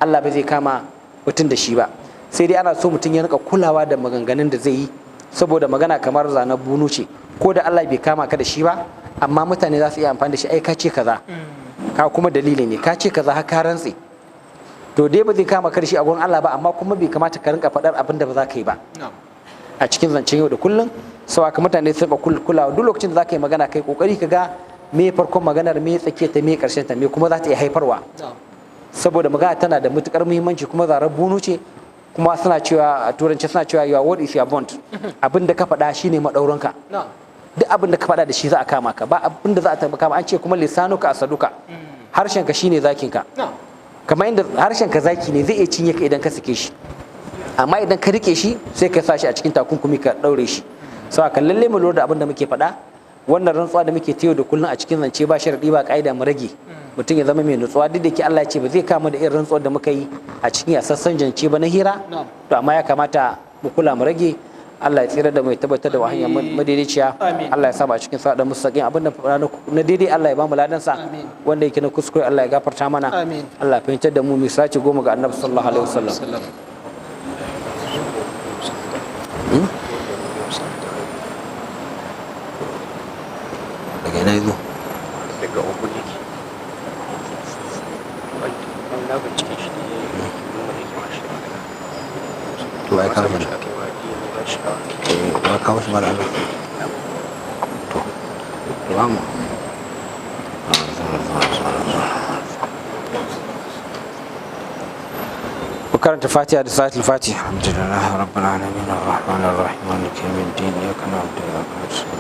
Allah ba zai kama mutum da shi ba. Sai dai ana so mutum ya rika kulawa da maganganun da zai yi, saboda magana kamar zanen bunu ce, ko da Allah bai kama ka da shi ba amma mutane za su iya amfani da shi, ai ka ce kaza ka kuma dalili ne, ka ce kaza har ka rantse, to dai ba zai kama ka da shi a gurin Allah ba, amma kuma bai kamata ka rinka faɗar abin da ba za ka yi ba a cikin zancen yau da kullum. Sau haka mutane su kulawa duk lokacin da za ka yi magana kai kokari ka ga me farkon maganar, me tsakiyar ta, me karshen ta, me kuma za ta iya haifarwa, saboda magana tana da matukar muhimmanci kuma zarar bunu ce, kuma suna cewa a turanci suna cewa your word is your bond. Abin da ka faɗa shine madaurinka, duk abin da ka faɗa da shi za a kama ka, ba abin da za a tabbaka ma. An ce kuma lisanuka asaduka, harshen ka shine zakin ka, kamar inda harshen ka zaki ne zai iya cinye ka idan ka sake shi, amma idan ka rike shi sai ka sa shi a cikin takunkumi ka daure shi. Sau haka lalle mu lura da abin da muke faɗa. Wannan rantsuwa da muke tayo da kullun a cikin zance ba sharadi ba ka'ida mu rage, mutum ya zama mai nutsuwa. Duk da ke Allah ya ce ba zai kama da irin rantsuwar da muka yi a cikin yasassan jance ba na hira, to amma ya kamata mu kula mu rage. Allah ya tsira da mai tabbatar da hanyar madaidaiciya. Allah ya saba a cikin sa da mustaqim. Abin da na daidai Allah ya ba mu ladan sa, wanda yake na kuskure Allah ya gafarta mana. Allah ya fahimtar da mu misaci goma ga Annabi sallallahu alaihi wasallam. Daga ina yazo? Daga uku ne ke. Wanda bincike shi ne mun rike mashi. To ai kawo shi. Ba kawo shi mara Allah. To. Ba mu. karanta Fatiha da salatul Fatiha. Alhamdulillahi rabbil alamin arrahmanir rahim maliki yawmiddin iyyaka na'budu wa iyyaka nasta'in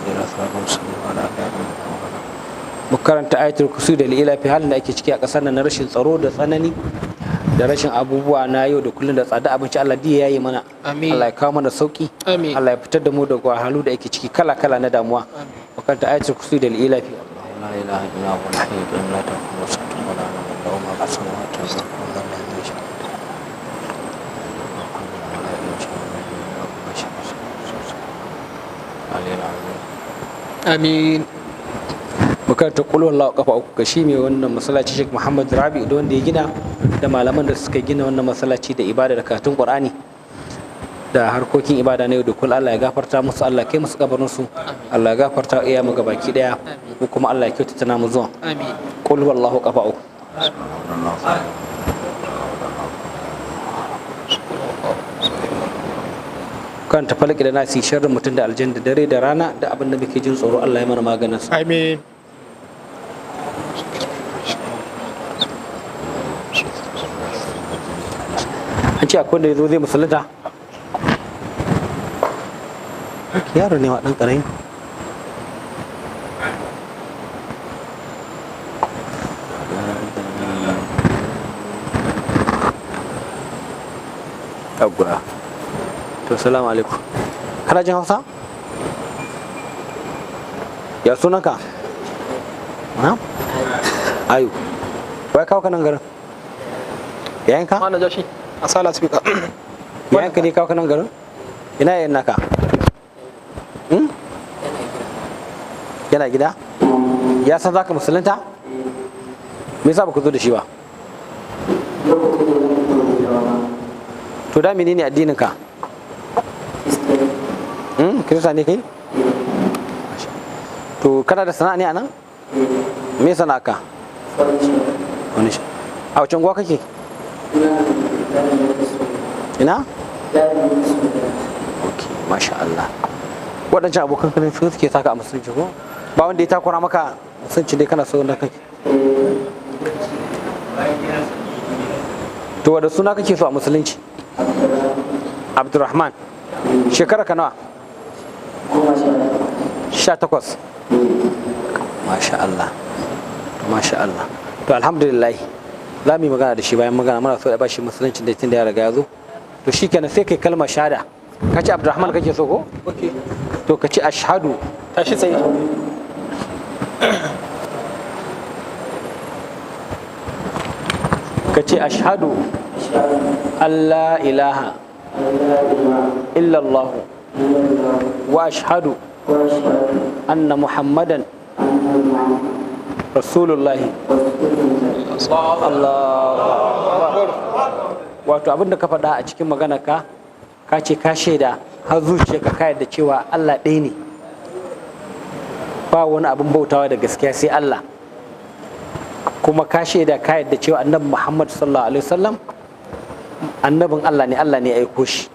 ihdinas siratal mustaqim mu karanta ayatul kursi da ila fi halin da ake ciki a kasar nan na rashin tsaro da tsanani da rashin abubuwa na yau da kullum da tsada abinci. Allah ya yi mana, Allah ya kawo mana sauki, Allah ya fitar da mu daga wahalu da ake ciki kala kala na damuwa. Mu karanta ayatul kursi da ila fi la ilaha illa huwa al-hayyul qayyum la ta'khudhuhu sinatun wa la nawm lahu ma fis samawati wa ma fil ardi. Amin. Makaranta kullu wallahu kafa uku ga shi mai wannan masallaci Sheikh Muhammad Rabi da wanda ya gina, da malaman da suka gina wannan masallaci da ibada da karatun Qur'ani da harkokin ibada na yau da kullum. Allah ya gafarta musu, Allah kai musu kabarin su, Allah ya gafarta iya mu gabaki daya, ko kuma Allah ya kyautata namu zuwa. Amin. Qul wallahu kafa uku. Kan ta falaki da nasi sharrin mutum da aljanna dare da rana da abin da muke jin tsoro Allah ya mana maganin sa. Amin. An ce akwai wanda ya zo zai musulunta, yaro ne wa ɗan ƙarami. Yawwa. To salamu alaikum. Kana jin Hausa? Ya sunanka? Na? Ayu. Wai kawo ka nan garin? Yayanka? Mana jashi. Asala speaker. Yayanka ne kawo ka nan garin? Ina yayin naka? Yana gida? Ya san zaka musulunta? Me yasa baka zo da shi ba? To da menene addinin ka? Kirista ne kai? To kana da sana'a ne anan? Me sana'a ka? Wani shi. A wacan gwa kake? Ina? Ok, masha Allah. Waɗancan abokan kanin su suke saka a musulunci ko? Ba wanda ya takura maka musulunci dai kana so da kake. To wadda suna kake so a musulunci? Abdurrahman. Shekara ka nawa? 18. Masha Allah. Masha Allah. To alhamdulillah za mu yi magana da shi bayan magana, muna so ya bashi musulunci da tun da ya riga ya zo to shikenan sai kai kalmar shahada. Ka ce Abdurrahman kake so ko? Okay. To ka ce ashhadu. Tashi tsaye. Ka ce ashhadu Allah ilaha illallah wa ashhadu anna Muhammadan Rasulullah. Allah. Wato abinda ka faɗa a cikin maganarka ka ce ka shaida har zuciyarka ka yarda cewa Allah ɗaya ne, ba wani abin bautawa da gaskiya sai Allah, kuma ka shaida ka yarda cewa annabi Muhammad sallallahu alaihi wasallam annabin Allah ne ya aiko shi.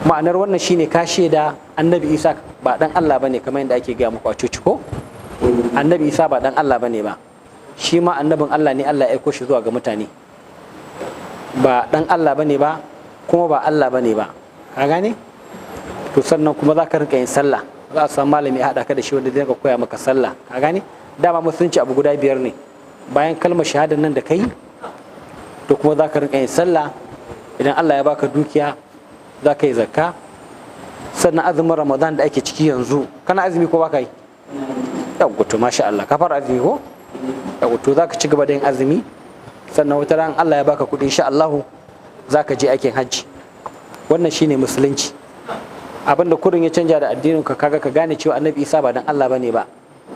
Ma'anar wannan shine ka shaida annabi Isa ba dan Allah bane kamar yadda ake gaya muku a coci ko? Annabi Isa ba dan Allah bane ba, shi ma annabin Allah ne, Allah ya aiko shi zuwa ga mutane, ba dan Allah bane ba kuma ba Allah bane ba, ka gane? To sannan kuma za ka rinka yin sallah, za a samu malami ya haɗa ka da shi wanda zai koya maka sallah, ka gane? Dama musulunci abu guda 5 ne, bayan kalmar shahadar nan da kai to kuma za ka rinka yin sallah, idan Allah ya baka dukiya za ka yi zakka, sannan azumin Ramadan da ake ciki yanzu kana azumi ko baka yi? Yawwa to masha Allah ka fara azumi ko? Yawwa to za ka ci gaba da yin azumi, sannan wata ran Allah ya baka kuɗi insha Allah za ka je aikin hajji. Wannan shine musulunci. Abinda kurin ya canja da addinin ka kaga ka gane cewa annabi Isa ba dan Allah bane ba,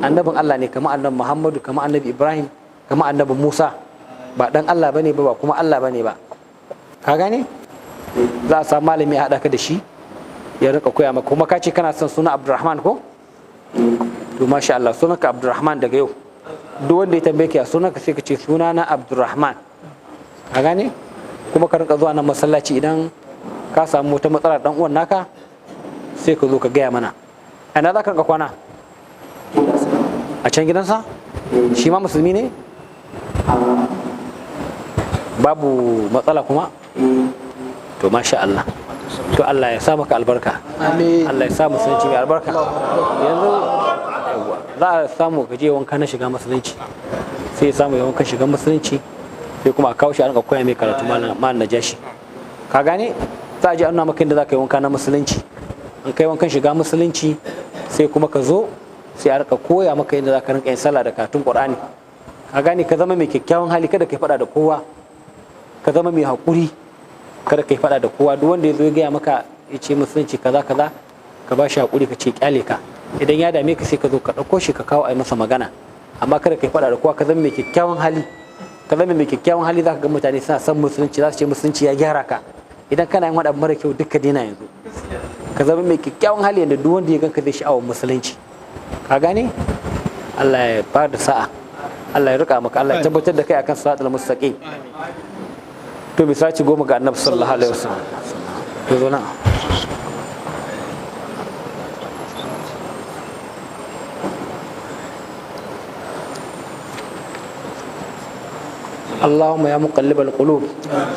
annabin Allah ne, kamar annabi Muhammadu, kamar annabi Ibrahim, kamar annabi Musa, ba dan Allah bane ba kuma Allah bane ba, ka gane? Za a samu malami ya haɗa ka da shi ya rika koya maka. Kuma ka ce kana son suna Abdurrahman ko? To masha Allah sunanka Abdurrahman daga yau. Duk wanda ya tambaye ka sunanka sai ka ce sunana Abdurrahman, ka gane? Kuma ka rinka zuwa nan masallaci idan ka samu wata matsala dan uwan naka sai ka zo ka gaya mana. Ana za ka rinka kwana? A can gidansa? Shi ma musulmi ne? Babu matsala kuma? To masha Allah. To Allah ya sa maka albarka. Amin. Allah ya sa musulunci mai albarka. Yanzu za a samu ka je wanka na shiga musulunci, sai ya samu ya wanka shiga musulunci, sai kuma a kawo shi a rinka koya mai karatu ma na jashi, ka gane? Za a je an nuna maka inda za ka yi wanka na musulunci, an kai wankan shiga musulunci sai kuma ka zo sai a rinka koya maka inda za ka rinka yin sallah da karatun Qur'ani, ka gane? Ka zama mai kyakkyawan hali, kada ka yi faɗa da kowa, ka zama mai haƙuri, kada ka yi faɗa da kowa. Duk wanda ya zo ya gaya maka ya ce musulunci kaza kaza, ka ba shi haƙuri, ka ce kyale ka. Idan ya dame ka sai ka zo ka ɗauko shi ka kawo a yi masa magana, amma kada ka yi faɗa da kowa. Ka zama mai kyakkyawan hali, ka zama mai kyakkyawan hali, za ka ga mutane suna son musulunci, za su ce musulunci ya gyara ka. Idan kana yin wani mara kyau duka daina yanzu. Ka zama mai kyakkyawan hali yadda duk wanda ya ganka zai sha'awar musulunci, ka gane? Allah ya ba da sa'a, Allah ya rika maka, Allah ya tabbatar da kai akan siratal mustaqim. To misali 10 ga Annabi sallallahu alaihi wasallam. To zo na. اللهم يا مقلب القلوب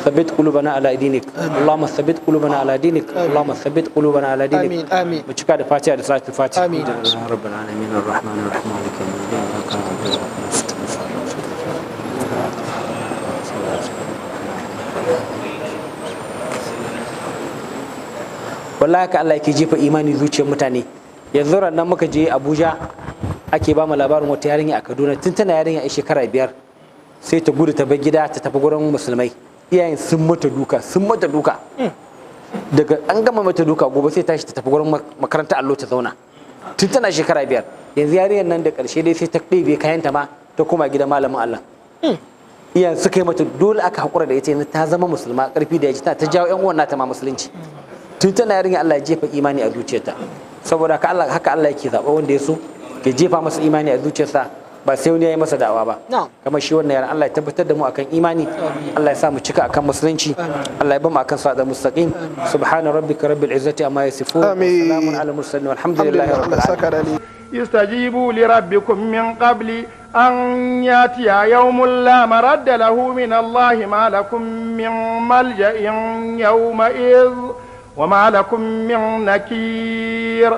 ثبت قلوبنا على دينك. اللهم ثبت قلوبنا على دينك. اللهم ثبت قلوبنا على دينك. آمين آمين. بشكل الفاتحة لصلاة الفاتحة. آمين. رب العالمين الرحمن الرحيم مالك يوم الدين. wallahi ka Allah yake jefa imani zuciyar mutane. Yanzu ran nan muka je Abuja ake ba mu labarin wata yarinya a Kaduna, tun tana yarinya a shekara 5 sai ta gudu ta bar gida ta tafi gurin musulmai. Iyayen sun mata duka daga an gama mata duka gobe sai tashi ta tafi gurin makaranta allo ta zauna, tun tana shekara 5. Yanzu yarinyar nan da karshe dai sai ta ɗebe kayanta ma ta koma gidan malamin Allah. Iyayen suka yi mata dole aka haƙura da ita, yanzu ta zama musulma ƙarfi da yaji ta jawo ƴan uwan nata ma musulunci. Tun tana yarinya Allah ya jefa imani a zuciyarta, saboda haka Allah yake zaɓa wanda ya so ya jefa masa imani a zuciyarsa, ba sai wani ya yi masa da'awa ba. Kamar shi wannan yaran, Allah ya tabbatar da mu akan imani, Allah ya sa mu cika akan musulunci, Allah ya ba mu akan sa'ada mustaqim. Subhana rabbika rabbil izzati amma yasifun, salamun ala mursalin walhamdulillahi rabbil alamin. استجيبوا لربكم من قبل أن يأتي يوم لا مرد له من الله ما لكم من ملجأ يومئذ وما لكم من نكير